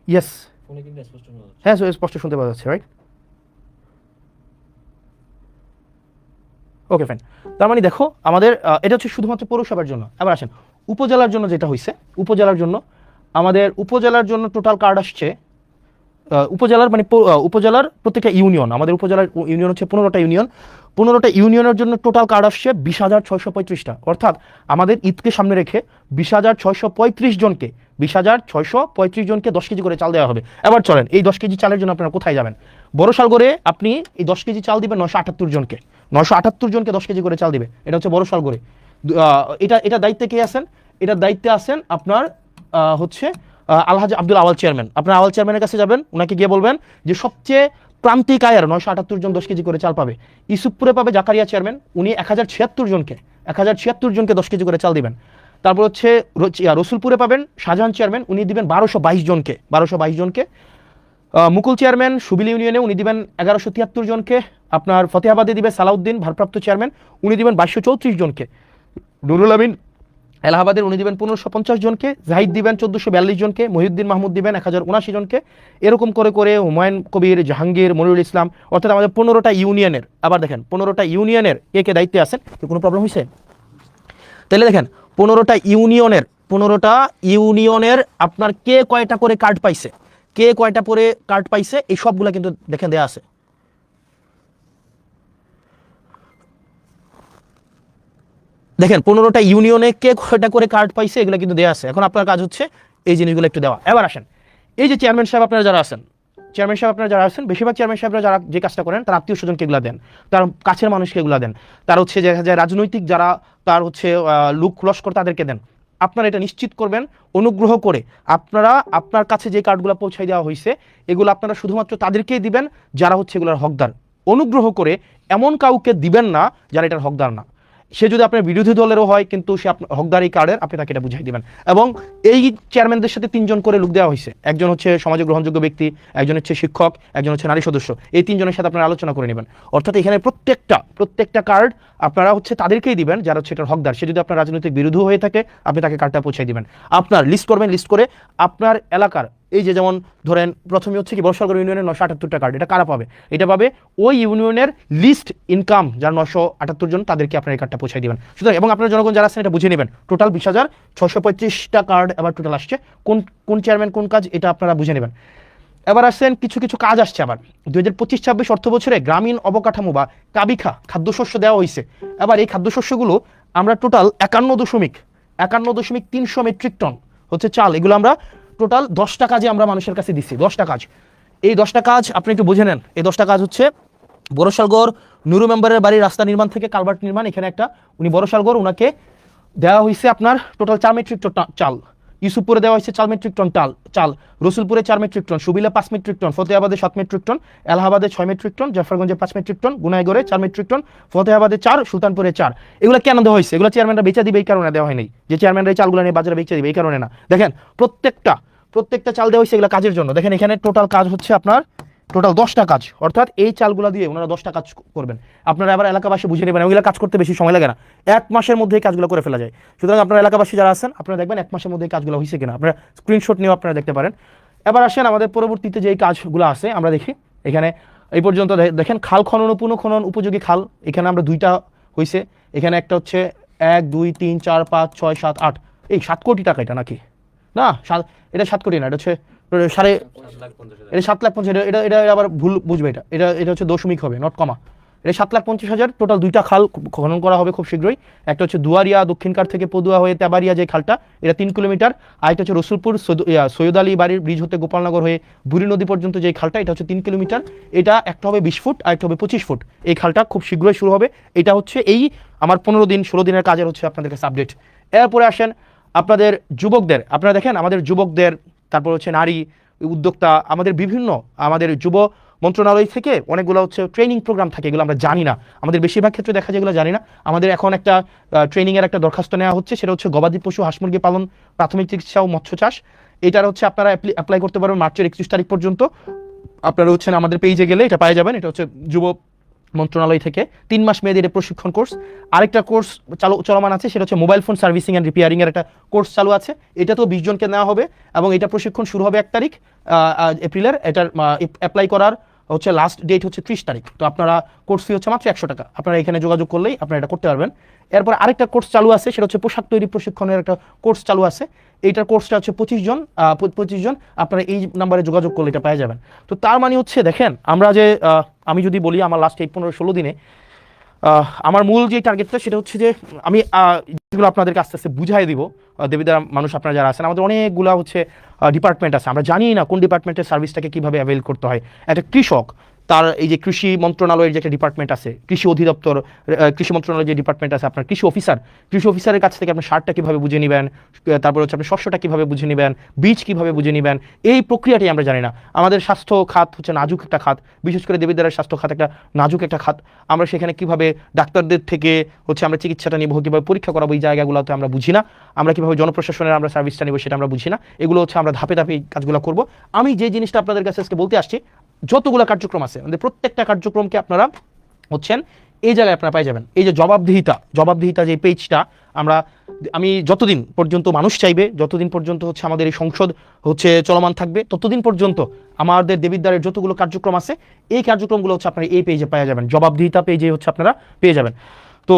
ইয়েস, হ্যাঁ স্পষ্ট শুনতে পাওয়া যাচ্ছে, রাইট? Okay fine. তার মানে দেখো আমাদের এটা হচ্ছে শুধুমাত্র পৌরসভার জন্য। আবার আসেন উপজেলার জন্য, যেটা হয়েছে উপজেলার জন্য, আমাদের উপজেলার জন্য টোটাল কার্ড আসছে উপজেলার মানে উপজেলার প্রত্যেকটা ইউনিয়ন, আমাদের উপজেলার ইউনিয়ন হচ্ছে 15টা ইউনিয়ন। 15টা ইউনিয়নের জন্য টোটাল কার্ড আসছে 20,635টা। অর্থাৎ আমাদের ঈদকে সামনে রেখে 20,635 জনকে 20,635 জনকে 10 কেজি করে চাল দেওয়া হবে। এবার চলেন, এই 10 কেজি চালের জন্য আপনারা কোথায় যাবেন? বড়শালগড়ে আপনি এই 10 কেজি চাল দিবেন 978 জনকে। 978 জনকে 10 কেজি করে চাল দিবে। এটা হচ্ছে বড়শালগড়ে। এটা দায়িত্বে কে আছেন? এটার দায়িত্বে আছেন আপনার হচ্ছে আলহাজ আব্দুল আওয়াল চেয়ারম্যান। আপনার আওয়াল চেয়ারম্যানের কাছে যাবেন, ওনাকে গিয়ে বলবেন যে সবচেয়ে প্রান্তিক আয়ের 978 জন 10 কেজি করে চাল পাবে। ইসুফপুরে পাবে জাকারিয়া চেয়ারম্যান, উনি 1076 জনকে 10 কেজি করে চাল দিবেন। তারপর হচ্ছে রসুলপুরে পাবেন শাহজাহান চেয়ারম্যান, উনি দিবেন 1222 জনকে। মুকুল চেয়ারম্যান সুবিল ইউনিয়নে উনি দিবেন 1173 জনকে। আপনার ফতেহাবাদে দিবে সালাউদ্দিন ভারপ্রাপ্ত চেয়ারম্যান, উনি দিবেন 2234 জনকে। নুরুল আমিন এলাহাবাদের উনি দিবেন 1550 জনকে, জাহিদ দিবেন 1442 জনকে, মহিউদ্দিন মাহমুদ দিবেন 1079 জনকে। এরকম করে করে হুমায়ুন কবির, জাহাঙ্গীর, মনিরুল ইসলাম, অর্থাৎ আমাদের 15টা ইউনিয়নের, আবার দেখেন 15টা ইউনিয়নের কে কে দায়িত্বে আছেন, কোনো প্রবলেম হয়েছে? তাহলে দেখেন 15টা ইউনিয়নের আপনার কে কয়টা করে কার্ড পাইছে, কে কয়টা করে কার্ড পাইছে, এই সবগুলা কিন্তু দেখেন দেয়া আছে। দেখেন 15টা ইউনিয়নে কে কয়টা করে কার্ড পাইছে এগুলো কিন্তু দেওয়া আছে। এখন আপনার কাজ হচ্ছে এই জিনিসগুলো একটু দেওয়া। এবার আসেন, এই যে চেয়ারম্যান সাহেব আপনারা যারা আছেন, বেশিরভাগ চেয়ারম্যান সাহেবরা যারা যে কাজটা করেন তার আত্মীয় স্বজনকে এগুলো দেন, তার কাছের মানুষকে এগুলো দেন, তার হচ্ছে যে রাজনৈতিক যারা তার হচ্ছে লোক লস্কর তাদেরকে দেন। আপনারা এটা নিশ্চিত করবেন অনুগ্রহ করে আপনারা আপনার কাছে যে কার্ডগুলো পৌঁছাই দেওয়া হয়েছে এগুলো আপনারা শুধুমাত্র তাদেরকেই দিবেন যারা হচ্ছে এগুলোর হকদার। অনুগ্রহ করে এমন কাউকে দিবেন না যারা এটার হকদার না। সে যদি আপনার বিরোধী দলেরও হয় কিন্তু সে আপনার হকদার এই কার্ডের, আপনি তাকে এটা বুঝাই দিবেন। এবং এই চেয়ারম্যানদের সাথে 3 জন করে লোক দেওয়া হয়েছে, একজন হচ্ছে সমাজে গ্রহণযোগ্য ব্যক্তি, একজন হচ্ছে শিক্ষক, একজন হচ্ছে নারী সদস্য। এই 3 জনের সাথে আপনারা আলোচনা করে নেবেন। অর্থাৎ এখানে প্রত্যেকটা কার্ড আপনারা হচ্ছে তাদেরকেই দিবেন যারা হচ্ছে এটার হকদার। সে যদি আপনার রাজনৈতিক বিরোধী হয়ে থাকে আপনি তাকে কার্ডটা পৌঁছাই দিবেন। আপনার লিস্ট করবেন, লিস্ট করে আপনার এলাকার এই যে যেমন ধরেন প্রথমে হচ্ছে কি বড়সালগড় ইউনিয়নের 978টা কার্ড, এটা কারা পাবে? এটা পাবে ওই ইউনিয়নের লিস্ট ইনকাম যার 978 জন, তাদেরকে আপনার এই কার্ডটা পৌঁছাই দিবেন। সুতরাং এবং আপনার জনগণ যারা আছেন এটা বুঝে নেবেন, টোটাল 20,635টা কার্ড এবার টোটাল আসছে। কোন চেয়ারম্যান কোন কাজ এটা আপনারা বুঝে নেবেন। এবার আসছেন কিছু কাজ আসছে আবার 2025-26 অর্থ বছরে গ্রামীণ অবকাঠামো বা কাবিখা খাদ্যশস্য দেওয়া হয়েছে। এবার এই খাদ্যশস্যগুলো আমরা টোটাল 51.300 মেট্রিক টন হচ্ছে চাল, এগুলো আমরা টোটাল 10টা কাজে আমরা মানুষের কাছে দিচ্ছি। 10টা কাজ, এই 10টা কাজ আপনি একটু বুঝে নেন। এই 10টা কাজ হচ্ছে বড়সালগড় নুরু মেম্বারের বাড়ির রাস্তা নির্মাণ থেকে কালভার্ট নির্মাণ, এখানে একটা উনি বড়সালগড় ওনাকে দেওয়া হয়েছে আপনার টোটাল 4 মেট্রিক টন চাল। ইউসুফপুরে দেওয়া হয়েছে 4 মেট্রিক টন চাল, রসুলপুরে 4 metric ton, Subila 5 metric ton, ফতেহাবাদে 7 মেট্রিক টন, এলাহাবাদে 6 মেট্রিক টন, জাফরগঞ্জে 5 মেট্রিক টন, গুনাইগড়ে 4 মেট্রিক টন, ফতেহাবাদে 4, সুলতানপুরে 4। এগুলো কেন দেওয়া হয়েছে? এগুলো চেয়ারম্যানরা বেচে দিবে এই কারণে দেওয়া হয়নি, যে চেয়ারম্যানরা এই চালগুলো নিয়ে বাজারে বেচে দিবে এই কারণে না। দেখেন প্রত্যেকটা চাল দেওয়া হয়েছে এগুলো কাজের জন্য। দেখেন এখানে টোটাল কাজ হচ্ছে আপনার টোটাল 10টা কাজ, অর্থাৎ এই চালগুলো দিয়ে ওনারা 10টা কাজ করবেন। আপনারা আবার এলাকাবাসী বুঝে নেবেন, ওইগুলো কাজ করতে বেশি সময় লাগে না, 1 মাসের মধ্যেই কাজগুলো করে ফেলা যায়। সুতরাং আপনারা এলাকাবাসী যারা আছেন আপনারা দেখবেন 1 মাসের মধ্যে কাজগুলো হয়েছে কিনা, আপনারা স্ক্রিনশট নিয়েও আপনারা দেখতে পারেন। এবার আসেন আমাদের পরবর্তীতে যে কাজগুলো আছে আমরা দেখি। এখানে এই পর্যন্ত দেখেন খাল খনন ও পুনঃখনন উপযোগী খাল, এখানে আমরা 2টা হয়েছে। এখানে একটা হচ্ছে 1, 2, 3, 4, 5, 6, 7, 8, এই 7 কোটি টাকা, এটা নাকি না এটা 7 কোটি না, এটা হচ্ছে এটা 7,50,000, এটা আবার ভুল বুঝবে, এটা হচ্ছে দশমিক হবে, নট কমা। এটা 7,50,000 টোটাল 2টা খাল খনন করা হবে খুব শীঘ্রই। একটা হচ্ছে দুয়ারিয়া দক্ষিণকার থেকে পদুয়া হয়ে তেবারিয়া যে খালটা, এটা 3 কিলোমিটার। আর একটা হচ্ছে রসুলপুর সৈয়দ আলী বাড়ির ব্রিজ হতে গোপালনগর হয়ে বুড়ি নদী পর্যন্ত যে খালটা, এটা হচ্ছে 3 কিলোমিটার। এটা একটা হবে 20 ফুট আর একটা হবে 25 ফুট। এই খালটা খুব শীঘ্রই শুরু হবে। এটা হচ্ছে এই আমার 15-16 দিনের কাজের হচ্ছে আপনাদের কাছে আপডেট। এরপরে আসেন আপনাদের যুবকদের, আপনারা দেখেন আমাদের যুবকদের, তারপর হচ্ছে নারী উদ্যোক্তা, আমাদের যুব মন্ত্রণালয় থেকে অনেকগুলো হচ্ছে ট্রেনিং প্রোগ্রাম থাকে, এগুলো আমরা জানি না। আমাদের বেশিরভাগ ক্ষেত্রে দেখা যায় এগুলো জানি না। আমাদের এখন একটা ট্রেনিংয়ের একটা দরখাস্ত নেওয়া হচ্ছে, সেটা হচ্ছে গবাদি পশু হাঁস মুরগি পালন, প্রাথমিক চিকিৎসা ও মৎস্য চাষ। এটার হচ্ছে আপনারা অ্যাপ্লাই করতে পারবেন মার্চের 31 তারিখ পর্যন্ত। আপনারা হচ্ছেন আমাদের পেজে গেলে এটা পাওয়া যাবেন। এটা হচ্ছে যুব মন্ত্রণালয় থেকে 3 মাস মেয়াদী এটা প্রশিক্ষণ কোর্স। আরেকটা কোর্স চলমান আছে, সেটা হচ্ছে mobile phone servicing and repairing এর একটা কোর্স চালু আছে। এটা তো 20 জনকে নেওয়া হবে এবং এটা প্রশিক্ষণ শুরু হবে 1 তারিখ এপ্রিলের। এটার অ্যাপ্লাই করার হচ্ছে লাস্ট ডেট হচ্ছে 30 তারিখ। তো আপনারা কোর্স ফি হচ্ছে মাত্র 100 টাকা, আপনারা এখানে যোগাযোগ করলেই আপনারা এটা করতে পারবেন। এরপর আরেকটা কোর্স চালু আছে, সেটা হচ্ছে পোশাক তৈরি প্রশিক্ষণের একটা কোর্স চালু আছে। এইটার কোর্সটা হচ্ছে 25 জন, আপনারা এই নাম্বারে যোগাযোগ করলে এটা পেয়ে যাবেন। তো তার মানে হচ্ছে দেখেন আমরা যে আমি যদি বলি আমার লাস্ট 15-16 দিনে আমার মূল যে টার্গেটটা সেটা হচ্ছে যে আমি যেগুলো আপনাদেরকে আস্তে আস্তে বুঝাই দিব। দেবিদার মানুষ আপনারা যারা আছেন, আমাদের অনেকগুলো হচ্ছে ডিপার্টমেন্ট আছে, আমরা জানি না কোন ডিপার্টমেন্টের সার্ভিসটাকে কীভাবে অ্যাভেল করতে হয়। একটা কৃষক, তার এই যে কৃষি মন্ত্রণালয়ের যে একটা ডিপার্টমেন্ট আছে, কৃষি অধিদপ্তর, কৃষি মন্ত্রণালয়ের যে ডিপার্টমেন্ট আছে, আপনার কৃষি অফিসারের কাছ থেকে আপনার সারটা কীভাবে বুঝে নেবেন, তারপর হচ্ছে আপনি শস্যটা কীভাবে বুঝে নেবেন, বীজ কীভাবে বুঝে নেবেন, এই প্রক্রিয়াটাই আমরা জানি না। আমাদের স্বাস্থ্য খাত হচ্ছে নাজুক একটা খাত, বিশেষ করে দেবিদ্বারের স্বাস্থ্য খাত একটা নাজুক একটা খাত। আমরা সেখানে কীভাবে ডাক্তারদের থেকে হচ্ছে আমরা চিকিৎসাটা নিব, কীভাবে পরীক্ষা করাবো, এই জায়গাগুলোতে আমরা বুঝি না। আমরা কীভাবে জনপ্রশাসনের আমরা সার্ভিসটা নিব সেটা আমরা বুঝি না। এগুলো হচ্ছে আমরা ধাপে ধাপে এই কাজগুলো করবো। আমি যে জিনিসটা আপনাদের কাছে আজকে বলতে আসছি, যতগুলো কার্যক্রম আছে আমাদের প্রত্যেকটা কার্যক্রমকে আপনারা হচ্ছেন এই জায়গায় আপনারা পাই যাবেন। এই যে জবাবদিহিতা যে পেজটা আমি যতদিন পর্যন্ত মানুষ চাইবে, যতদিন পর্যন্ত হচ্ছে আমাদের এই সংসদ হচ্ছে চলমান থাকবে, ততদিন পর্যন্ত আমাদের দেবিদ্বারের যতগুলো কার্যক্রম আছে এই কার্যক্রমগুলো হচ্ছে আপনারা এই পেজে পাওয়া যাবেন, জবাবদিহিতা পেজে হচ্ছে আপনারা পেয়ে যাবেন। তো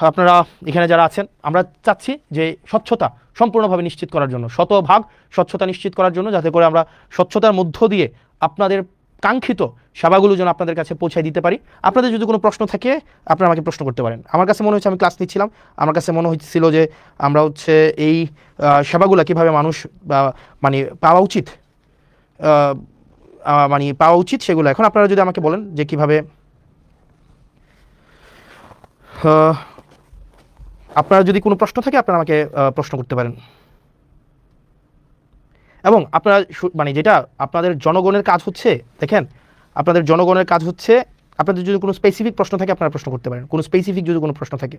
আপনারা এখানে যারা আছেন, আমরা চাচ্ছি যে স্বচ্ছতা সম্পূর্ণভাবে নিশ্চিত করার জন্য, শতভাগ স্বচ্ছতা নিশ্চিত করার জন্য, যাতে করে আমরা স্বচ্ছতার মধ্য দিয়ে আপনাদের কাঙ্ক্ষিত সেবাগুলো যেন আপনাদের কাছে পৌঁছায় দিতে পারি। আপনাদের যদি কোনো প্রশ্ন থাকে আপনারা আমাকে প্রশ্ন করতে পারেন। আমার কাছে মনে হচ্ছে, আমি ক্লাস নিচ্ছিলাম, আমার কাছে মনে হচ্ছিল যে আমরা হচ্ছে এই সেবাগুলো কীভাবে মানুষ মানে পাওয়া উচিত, সেগুলো এখন আপনারা যদি আমাকে বলেন যে কীভাবে আপনারা যদি কোনো প্রশ্ন থাকে আপনারা আমাকে প্রশ্ন করতে পারেন। এবং আপনারা মানে যেটা আপনাদের জনগণের কাজ হচ্ছে, দেখেন আপনাদের জনগণের কাজ হচ্ছে, আপনাদের যদি কোনো স্পেসিফিক প্রশ্ন থাকে আপনারা প্রশ্ন করতে পারেন, কোনো স্পেসিফিক যদি কোনো প্রশ্ন থাকে।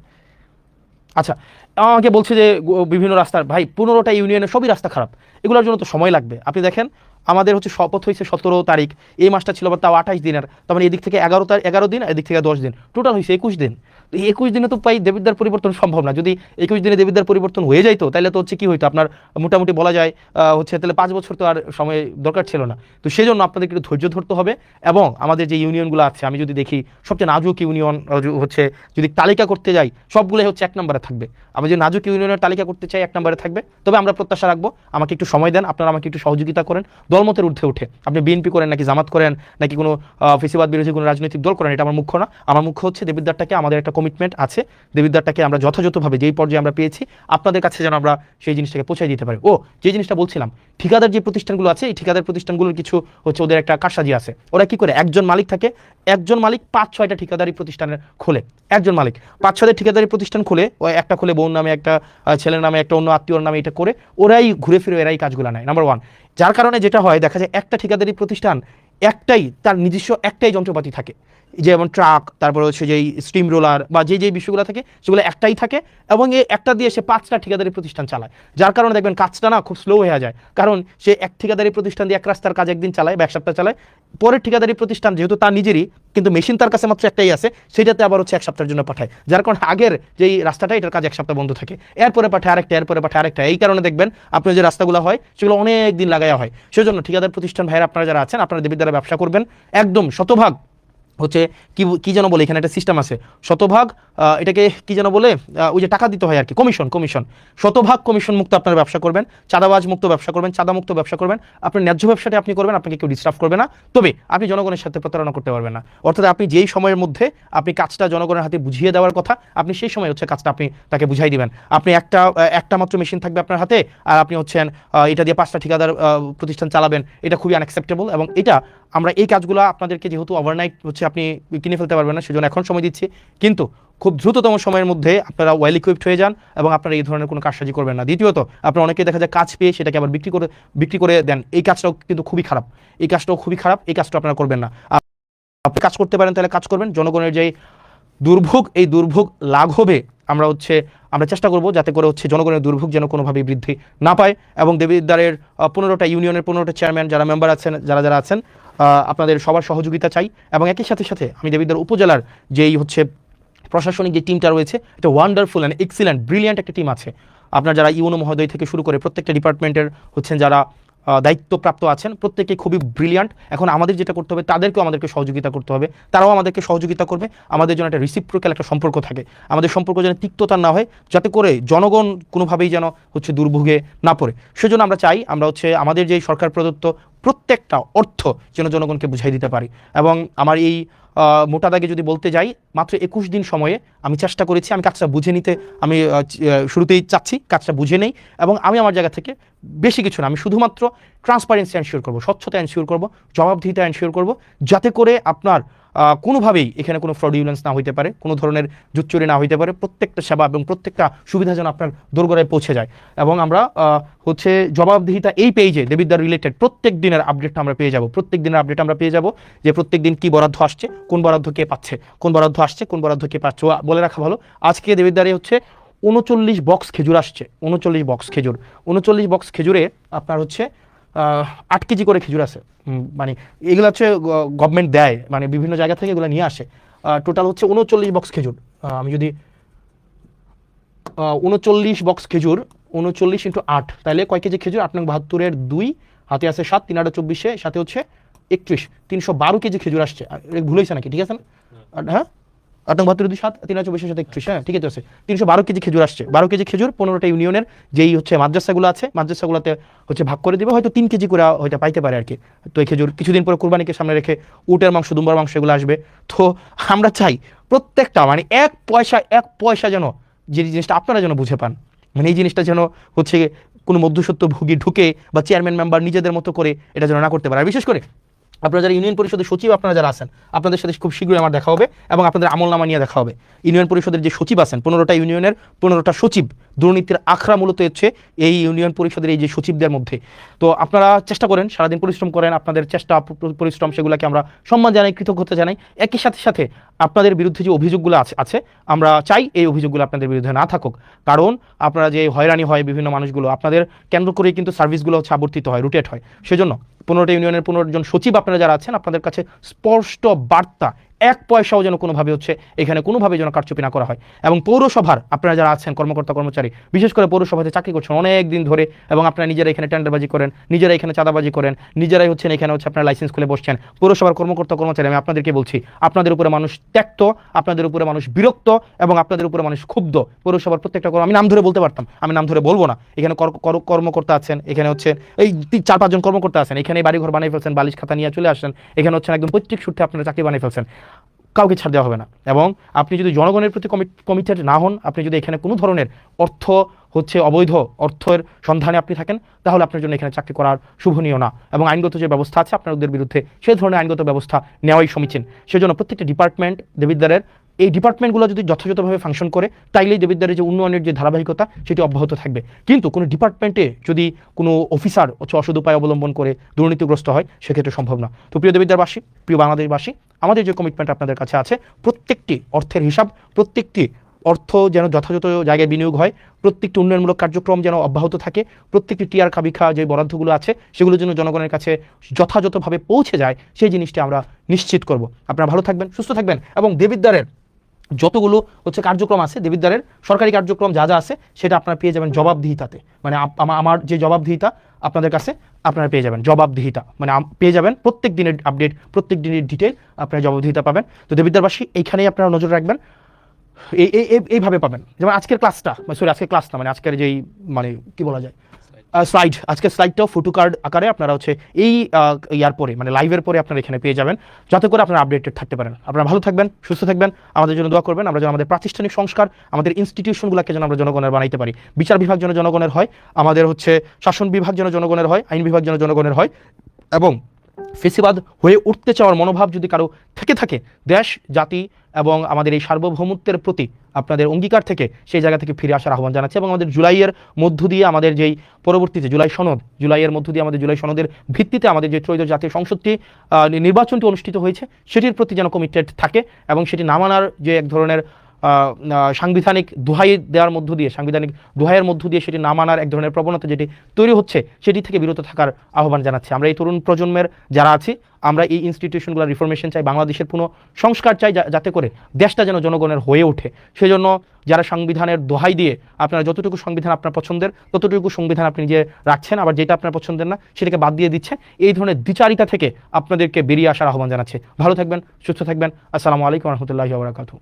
আচ্ছা, আমাকে বলছে যে বিভিন্ন রাস্তার, ভাই 15টা ইউনিয়নের সবই রাস্তা খারাপ, এগুলোর জন্য তো সময় লাগবে। আপনি দেখেন আমাদের হচ্ছে শপথ হয়েছে 17 তারিখ, এই মাসটা ছিল তাও 28 দিনের, তার মানে এদিক থেকে 11 দিন, এদিক থেকে 10 দিন, টোটাল হয়েছে 21 দিন। তো 21 দিনে তো দেবিদ্বার পরিবর্তন সম্ভব না। যদি 21 দিনে দেবিদ্বার পরিবর্তন হয়ে যাইতো তাহলে তো হচ্ছে কি হইতো, আপনার মোটামুটি বলা যায় হচ্ছে তাহলে 5 বছর তো আর সময় দরকার ছিল না। তো সেই জন্য আপনাদেরকে একটু ধৈর্য ধরতে হবে। এবং আমাদের যে ইউনিয়নগুলো আছে, আমি যদি দেখি সবচেয়ে নাজুক ইউনিয়ন হচ্ছে, যদি তালিকা করতে যাই সবগুলোই হচ্ছে 1 নম্বরে থাকবে। আমি যদি নাজুক ইউনিয়নের তালিকা করতে চাই 1 নম্বরে থাকবে। তবে আমরা প্রত্যাশা রাখবো, আমাকে একটু সময় দেন, আপনারা আমাকে একটু সহযোগিতা করেন। দলমতের ঊর্ধ্বে উঠে আপনি বিএনপি করেন নাকি জামাত করেন নাকি কোনো ফেসিবাদ বিরোধী কোনো রাজনৈতিক দল করেন, এটা আমার মুখ্য না। আমার মুখ্য হচ্ছে দেবিদ্বারটাকে, আমাদের একটা কমিটমেন্ট আছে, দেবিদ্বারটাকে আমরা যথাযথভাবে যেই পর্যায়ে আমরা পেয়েছি আপনাদের কাছে যেন আমরা সেই জিনিসটাকে পৌঁছে দিতে পারি। যে জিনিসটা বলছিলাম, ঠিকাদার যে প্রতিষ্ঠানগুলো আছে, এই ঠিকাদার প্রতিষ্ঠানগুলোর কিছু হচ্ছে ওদের একটা কারসাজি আছে। ওরা কি করে, একজন মালিক থাকে, একজন মালিক 5-6টা ঠিকাদারি প্রতিষ্ঠানের খোলে, একজন মালিক 5-6টা ঠিকাদারি প্রতিষ্ঠান খুলে, ওই একটা খুলে বোন নামে, একটা ছেলের নামে, একটা অন্য আত্মীয়র নামে, এটা করে ওরাই ঘুরে ফিরে এরাই কাজগুলো নেয়, নাম্বার 1। যার কারণে যেটা হয়, দেখা যায় একটা ঠিকাদারি প্রতিষ্ঠান একটাই, তার নিজস্ব একটাই যন্ত্রপাতি থাকে, যেমন ট্রাক, তারপরে হচ্ছে যেই স্টিম রোলার বা যে বিষয়গুলো থাকে সেগুলো একটাই থাকে, এবং এই একটা দিয়ে সে 5টা ঠিকাদারি প্রতিষ্ঠান চালায়। যার কারণে দেখবেন কাজটা না খুব স্লো হয়ে যায়, কারণ সে এক ঠিকাদারি প্রতিষ্ঠান দিয়ে এক রাস্তার কাজ একদিন চালায় বা 1 সপ্তাহ চালায়, পরের ঠিকাদারি প্রতিষ্ঠান যেহেতু তার নিজেরই, কিন্তু মেশিন তার কাছে মাত্র একটাই আছে, সেটাতে আবার হচ্ছে 1 সপ্তাহের জন্য পাঠায়। যার কারণে আগের যেই রাস্তাটা, এটার কাজ 1 সপ্তাহ বন্ধ থাকে, এরপরে পাঠায় আরেকটা, এরপরে পাঠায় আরেকটা। এই কারণে দেখবেন আপনার যে রাস্তাগুলো হয় সেগুলো অনেক দিন লাগায়া হয়। সেজন্য ঠিকাদার প্রতিষ্ঠান ভাইয়েরা আপনারা যারা আছেন, আপনারা দেবিদ্বারে ব্যবসা করবেন, একদম শতভাগ হচ্ছে কি যেন বলে, এখানে একটা সিস্টেম আছে, শতভাগ এটাকে কি যেন বলে, ওই যে টাকা দিতে হয় আর কি, কমিশন, শতভাগ কমিশন মুক্ত আপনার ব্যবসা করবেন, চাঁদাবাজ মুক্ত ব্যবসা করবেন, চাঁদা মুক্ত ব্যবসা করবেন, আপনার ন্যায্য ব্যবসাটা আপনি করবেন, আপনাকে কেউ ডিস্টার্ব করবে না। তবে আপনি জনগণের সাথে প্রতারণা করতে পারবেন না। অর্থাৎ আপনি যেই সময়ের মধ্যে আপনি কাজটা জনগণের হাতে বুঝিয়ে দেওয়ার কথা, আপনি সেই সময় হচ্ছে কাজটা আপনি তাকে বুঝাই দিবেন। আপনি একটা মাত্র মেশিন থাকবে আপনার হাতে, আর আপনি হচ্ছেন এটা দিয়ে 5টা ঠিকাদার প্রতিষ্ঠান চালাবেন, এটা খুবই আনএক্সেপ্টেবল। এবং এটা আমরা এই কাজগুলো আপনাদেরকে যেহেতু ওভারনাইট হচ্ছে আপনি কিনে ফেলতে পারবেন না, সেজন্য এখন সময় দিচ্ছি, কিন্তু খুব দ্রুততম সময়ের মধ্যে আপনারা ওয়েল ইকুইপড হয়ে যান এবং আপনারা এই ধরনের কোনো কারসাজি করবেন না। দ্বিতীয়ত, আপনারা অনেকে দেখা যায় কাজ পেয়ে সেটাকে আবার বিক্রি করে দেন, এই কাজটাও কিন্তু খুবই খারাপ, এই কাজটাও খুবই খারাপ, এই কাজটা আপনারা করবেন না। আপনি কাজ করতে পারেন তাহলে কাজ করবেন। জনগণের যেই দুর্ভোগ, এই দুর্ভোগ লাঘবে আমরা চেষ্টা করব যাতে করে হচ্ছে জনগণের দুর্ভোগ যেন কোনোভাবেই বৃদ্ধি না পায়। এবং দেবিদ্বারের 15টা ইউনিয়নের 15টা চেয়ারম্যান যারা মেম্বার আছেন, যারা আছেন, আপনাদের সবার সহযোগিতা চাই। এবং একই সাথে আমি দেবিদ্বার উপজেলার যেই হচ্ছে প্রশাসনিক যে টিমটা রয়েছে, এটা ওয়ান্ডারফুল অ্যান্ড এক্সিলেন্ট ব্রিলিয়ান্ট একটা টিম আছে। আপনার যারা ইউনো মহোদয় থেকে শুরু করে প্রত্যেকটা ডিপার্টমেন্টের হচ্ছেন যারা দায়িত্বপ্রাপ্ত আছেন, প্রত্যেকেই খুবই ব্রিলিয়ান্ট। এখন আমাদের যেটা করতে হবে, আমাদেরকে সহযোগিতা করতে হবে, তারাও আমাদেরকে সহযোগিতা করবে। আমাদের জন্য একটা রিসিপ্রোক্যাল একটা সম্পর্ক থাকে, আমাদের সম্পর্ক যেন তিক্ততা না হয়, যাতে করে জনগণ কোনোভাবেই যেন হচ্ছে দুর্ভোগে না পড়ে। সেজন্য আমরা চাই আমরা হচ্ছে আমাদের যেই সরকার প্রদত্ত প্রত্যেকটা অর্থ যেন জনগণকে বুঝাই দিতে পারি। এবং আমার এই মোটা দাগে যদি বলতে যাই, মাত্র 21 দিন সময়ে আমি চেষ্টা করেছি, আমি কাজটা বুঝে নিতে, আমি শুরুতেই চাচ্ছি কাজটা বুঝে নেই। এবং আমি আমার জায়গা থেকে বেশি কিছু না, আমি শুধুমাত্র ট্রান্সপারেন্সি এনশিওর করবো, স্বচ্ছতা এনশিওর করবো, জবাবদিহিতা এনশিওর করবো, যাতে করে আপনার কোনোভাবেই এখানে কোনো ফ্রডিউলেন্স না হইতে পারে, কোনো ধরনের জুচ্চুরি না হইতে পারে। প্রত্যেকটা সেবা এবং প্রত্যেকটা সুবিধা যেন আপনার দোরগোড়ায় পৌঁছে যায়। এবং আমরা হচ্ছে জবাবদিহিতা এই পেজে দেবিদ্বার রিলেটেড প্রত্যেক দিনের আপডেটটা আমরা পেয়ে যাব, যে প্রত্যেক দিন কী বরাদ্দ আসছে, কোন বরাদ্দ কে পাচ্ছে, কোন বরাদ্দ আসছে, কোন বরাদ্দ কে পাচ্ছে। বলে রাখা ভালো, আজকে দেবিদ্বারে হচ্ছে 39 বক্স খেজুর আসছে, 39 বক্স খেজুরে আপনার হচ্ছে 8 কেজি করে খেজুর আছে। মানে এগুলো হচ্ছে গভর্নমেন্ট দেয়, মানে বিভিন্ন জায়গা থেকে এগুলো নিয়ে আসে। টোটাল হচ্ছে 39 বক্স খেজুর। আমি যদি 39 বক্স খেজুর 39 × 8 তাহলে কয় কেজি খেজুর? 8×72 2, হাতে আছে 7, 3 × 24, সাথে হচ্ছে 31, 312 কেজি খেজুর আসছে। ভুল হয়েছে নাকি? ঠিক আছে না? হ্যাঁ, 8×72 2, 7, 3 × 24, সাথে 31, হ্যাঁ ঠিক আছে। 312 কেজি খেজুর আসছে। 12 কেজি খেজুর 15টা ইউনিয়নের যেই হচ্ছে মাদ্রাসাগুলো আছে, মাদ্রাসাগুলোতে হচ্ছে ভাগ করে দিবে, হয়তো 3 কেজি করে হয়তো পাইতে পারে আর কি। তো এই খেজুর কিছুদিন পরে কুরবানিকে সামনে রেখে উটের মাংস, দুম্বার মাংস এগুলো আসবে। তো আমরা চাই প্রত্যেকটা মানে এক পয়সা যেন, যে জিনিসটা আপনারা যেন বুঝে পান, মানে এই জিনিসটা যেন হচ্ছে কোনো মধ্যস্বত্ব ভোগী ঢুকে বা চেয়ারম্যান মেম্বার নিজেদের মতো করে এটা যেন না করতে পারে। আর বিশেষ করে আপনারা যারা ইউনিয়ন পরিষদের সচিব আপনারা যারা আছেন, আপনাদের সাথে খুব শীঘ্রই আমার দেখা হবে এবং আপনাদের আমলনামা নিয়ে দেখা হবে। ইউনিয়ন পরিষদের যে সচিব আছেন, 15টা ইউনিয়নের 15টা সচিব, দুর্নীতির আখড়া মূলত হচ্ছে এই ইউনিয়ন পরিষদের এই যে সচিবদের মধ্যে। তো আপনারা চেষ্টা করেন, সারাদিন পরিশ্রম করেন, আপনাদের চেষ্টা পরিশ্রম সেগুলোকে আমরা সম্মান জানাই, কৃতজ্ঞতা জানাই। একই সাথে আপনাদের বিরুদ্ধে যে অভিযোগগুলো আছে আমরা চাই এই অভিযোগগুলো আপনাদের বিরুদ্ধে না থাকুক। কারণ আপনারা যে হয়রানি হয় বিভিন্ন মানুষগুলো, আপনাদের কেন্দ্র করেই কিন্তু সার্ভিসগুলো হচ্ছে আবর্তিত হয়, রুটেট হয়। সেজন্য 15টা ইউনিয়নের 15 জন সচিব আপনারা যারা আছেন, আপনাদের কাছে স্পষ্ট বার্তা, এক পয়সাও যেন কোনোভাবে হচ্ছে এখানে কোনোভাবে যেন কারচুপি না করা হয়। এবং পৌরসভার আপনারা যারা আছেন কর্মকর্তা কর্মচারী, বিশেষ করে পৌরসভাতে চাকরি করছেন অনেক দিন ধরে এবং আপনারা নিজেরা এখানে টেন্ডারবাজি করেন, নিজেরা এখানে চাঁদাবাজি করেন, নিজেরাই হচ্ছেন এখানে হচ্ছে আপনারা লাইসেন্স খুলে বসছেন, পৌরসভার কর্মকর্তা কর্মচারী, আমি আপনাদেরকে বলছি, আপনাদের উপরে মানুষ ত্যক্ত, আপনাদের উপরে মানুষ বিরক্ত এবং আপনাদের উপরে মানুষ ক্ষুব্ধ। পৌরসভার প্রত্যেকটা আমি নাম ধরে বলতে পারতাম, আমি নাম ধরে বলবো না। এখানে কর্মকর্তা আছেন, এখানে হচ্ছে এই 4-5 জন কর্মকর্তা আছেন, এখানে বাড়িঘর বানিয়ে ফেলছেন, বালিশ খাতা নিয়ে চলে আসেন, এখানে হচ্ছেন একদম পৈতৃক সূত্রে আপনারা চাকরি বানিয়ে ফেলছেন, কাউকে ছাড় দেওয়া হবে না। এবং আপনি যদি জনগণের প্রতি কমিটেড না হন, আপনি যদি এখানে কোনো ধরনের অবৈধ অর্থের সন্ধানে আপনি থাকেন, তাহলে আপনার জন্য এখানে চাকরি করার শুভনীয় না। এবং আইনগত যে ব্যবস্থা আছে আপনাদের বিরুদ্ধে, সেই ধরনের আইনগত ব্যবস্থা নেওয়াই সমীচীন। সেজন্য প্রত্যেকটা ডিপার্টমেন্ট দেবিদ্বারের, এই ডিপার্টমেন্টগুলো যদি যথাযথভাবে ফাংশন করে, তাইলেই দেবিদ্বারের যে উন্নয়নের যে ধারাবাহিকতা সেটি অব্যাহত থাকবে। কিন্তু কোনো ডিপার্টমেন্টে যদি কোনো অফিসার অসৎ উপায় অবলম্বন করে দুর্নীতিগ্রস্ত হয়, সেক্ষেত্রে সম্ভব না। তো প্রিয় দেবিদ্বারবাসী, প্রিয় বাংলাদেশবাসী, আমাদের যে কমিটমেন্ট আপনাদের কাছে আছে, প্রত্যেকটি অর্থের হিসাব, প্রত্যেকটি অর্থ যেন যথাযথ জায়গায় বিনিয়োগ হয়, প্রত্যেকটি উন্নয়নমূলক কার্যক্রম যেন অব্যাহত থাকে, প্রত্যেকটি টিআর খাবিখা যে বরাদ্দগুলো আছে সেগুলো যেন জনগণের কাছে যথাযথভাবে পৌঁছে যায়, সেই জিনিসটি আমরা নিশ্চিত করব। আপনারা ভালো থাকবেন, সুস্থ থাকবেন এবং দেবিদ্বারের যতগুলো কার্যক্রম আছে, দেবিদ্বারের সরকারি কার্যক্রম যা আছে সেটা আপনারা পেয়ে যাবেন জবাবদিহিতাতে। মানে আমার যে জবাবদিহিতা আপনাদের কাছে আপনারা পেয়ে যাবেন, জবাবদিহিতা মানে পেয়ে যাবেন প্রত্যেক দিনের আপডেট, প্রত্যেক দিনের ডিটেল আপনারা জবাবদিহিতা পাবেন। তো দেবিদ্বারবাসী, এইখানেই আপনারা নজর রাখবেন, এইভাবে পাবেন। যেমন আজকের ক্লাসটা, আজকের ক্লাস না, মানে আজকের যেই কি বলা যায় স্লাইড, আজকের স্লাইডটাও ফটো কার্ড আকারে আপনারা এই ইয়ার পরে মানে লাইভের পরে আপনারা এখানে পেয়ে যাবেন, যাতে করে আপনারা আপডেটেড থাকতে পারেন। আপনারা ভালো থাকবেন, সুস্থ থাকবেন, আমাদের জন্য দোয়া করবেন। আমরা যেন আমাদের প্রাতিষ্ঠানিক সংস্কার, আমাদের ইনস্টিটিউশনগুলোকে যেন আমরা জনগণের বানাইতে পারি। বিচার বিভাগ যেন জনগণের হয়, আমাদের শাসন বিভাগ যেন জনগণের হয়, আইন বিভাগ যেন জনগণের হয়। এবং ফেসিবাদ হয়ে উঠতে চাওয়ার মনোভাব যদি কারো থেকে থাকে, দেশ জাতি এবং আমাদের এই সার্বভৌমত্বের প্রতি আপনাদের অঙ্গীকার থেকে সেই জায়গা থেকে ফিরে আসার আহ্বান জানাচ্ছি। এবং আমাদের জুলাইয়ের মধ্য দিয়ে আমাদের যেই পরবর্তীতে জুলাইয়ের মধ্য দিয়ে আমাদের জুলাই সনদের ভিত্তিতে আমাদের যে ত্রয়োদশ জাতীয় সংসদটি নির্বাচনটি অনুষ্ঠিত হয়েছে, সেটির প্রতি যেন কমিটেড থাকে এবং সেটি না মানার যে এক ধরনের সাংবিধানিক দোহাই দেওয়ার মধ্য দিয়ে, সাংবিধানিক দোহাইয়ের মধ্য দিয়ে সেটি না মানার এক ধরনের প্রবণতা যেটি তৈরি হচ্ছে, সেটি থেকে বিরত থাকার আহ্বান জানাচ্ছি। আমরা এই তরুণ প্রজন্মের যারা আছি, আমরা এই ইনস্টিটিউশনগুলোর রিফরমেশন চাই, বাংলাদেশের পুনঃ সংস্কার চাই, যাতে করে দেশটা যেন জনগণের হয়ে ওঠে। সেজন্য যারা সংবিধানের দোহাই দিয়ে আপনারা যতটুকু সংবিধান আপনার পছন্দের ততটুকু সংবিধান আপনি নিজে রাখছেন, আবার যেটা আপনার পছন্দের না সেটাকে বাদ দিয়ে দিচ্ছেন, এই ধরনের দ্বিচারিতা থেকে আপনাদেরকে বেরিয়ে আসার আহ্বান জানাচ্ছে। ভালো থাকবেন, সুস্থ থাকবেন। আসসালামু আলাইকুম ওয়া রাহমাতুল্লাহি ওয়া বারাকাতুহু।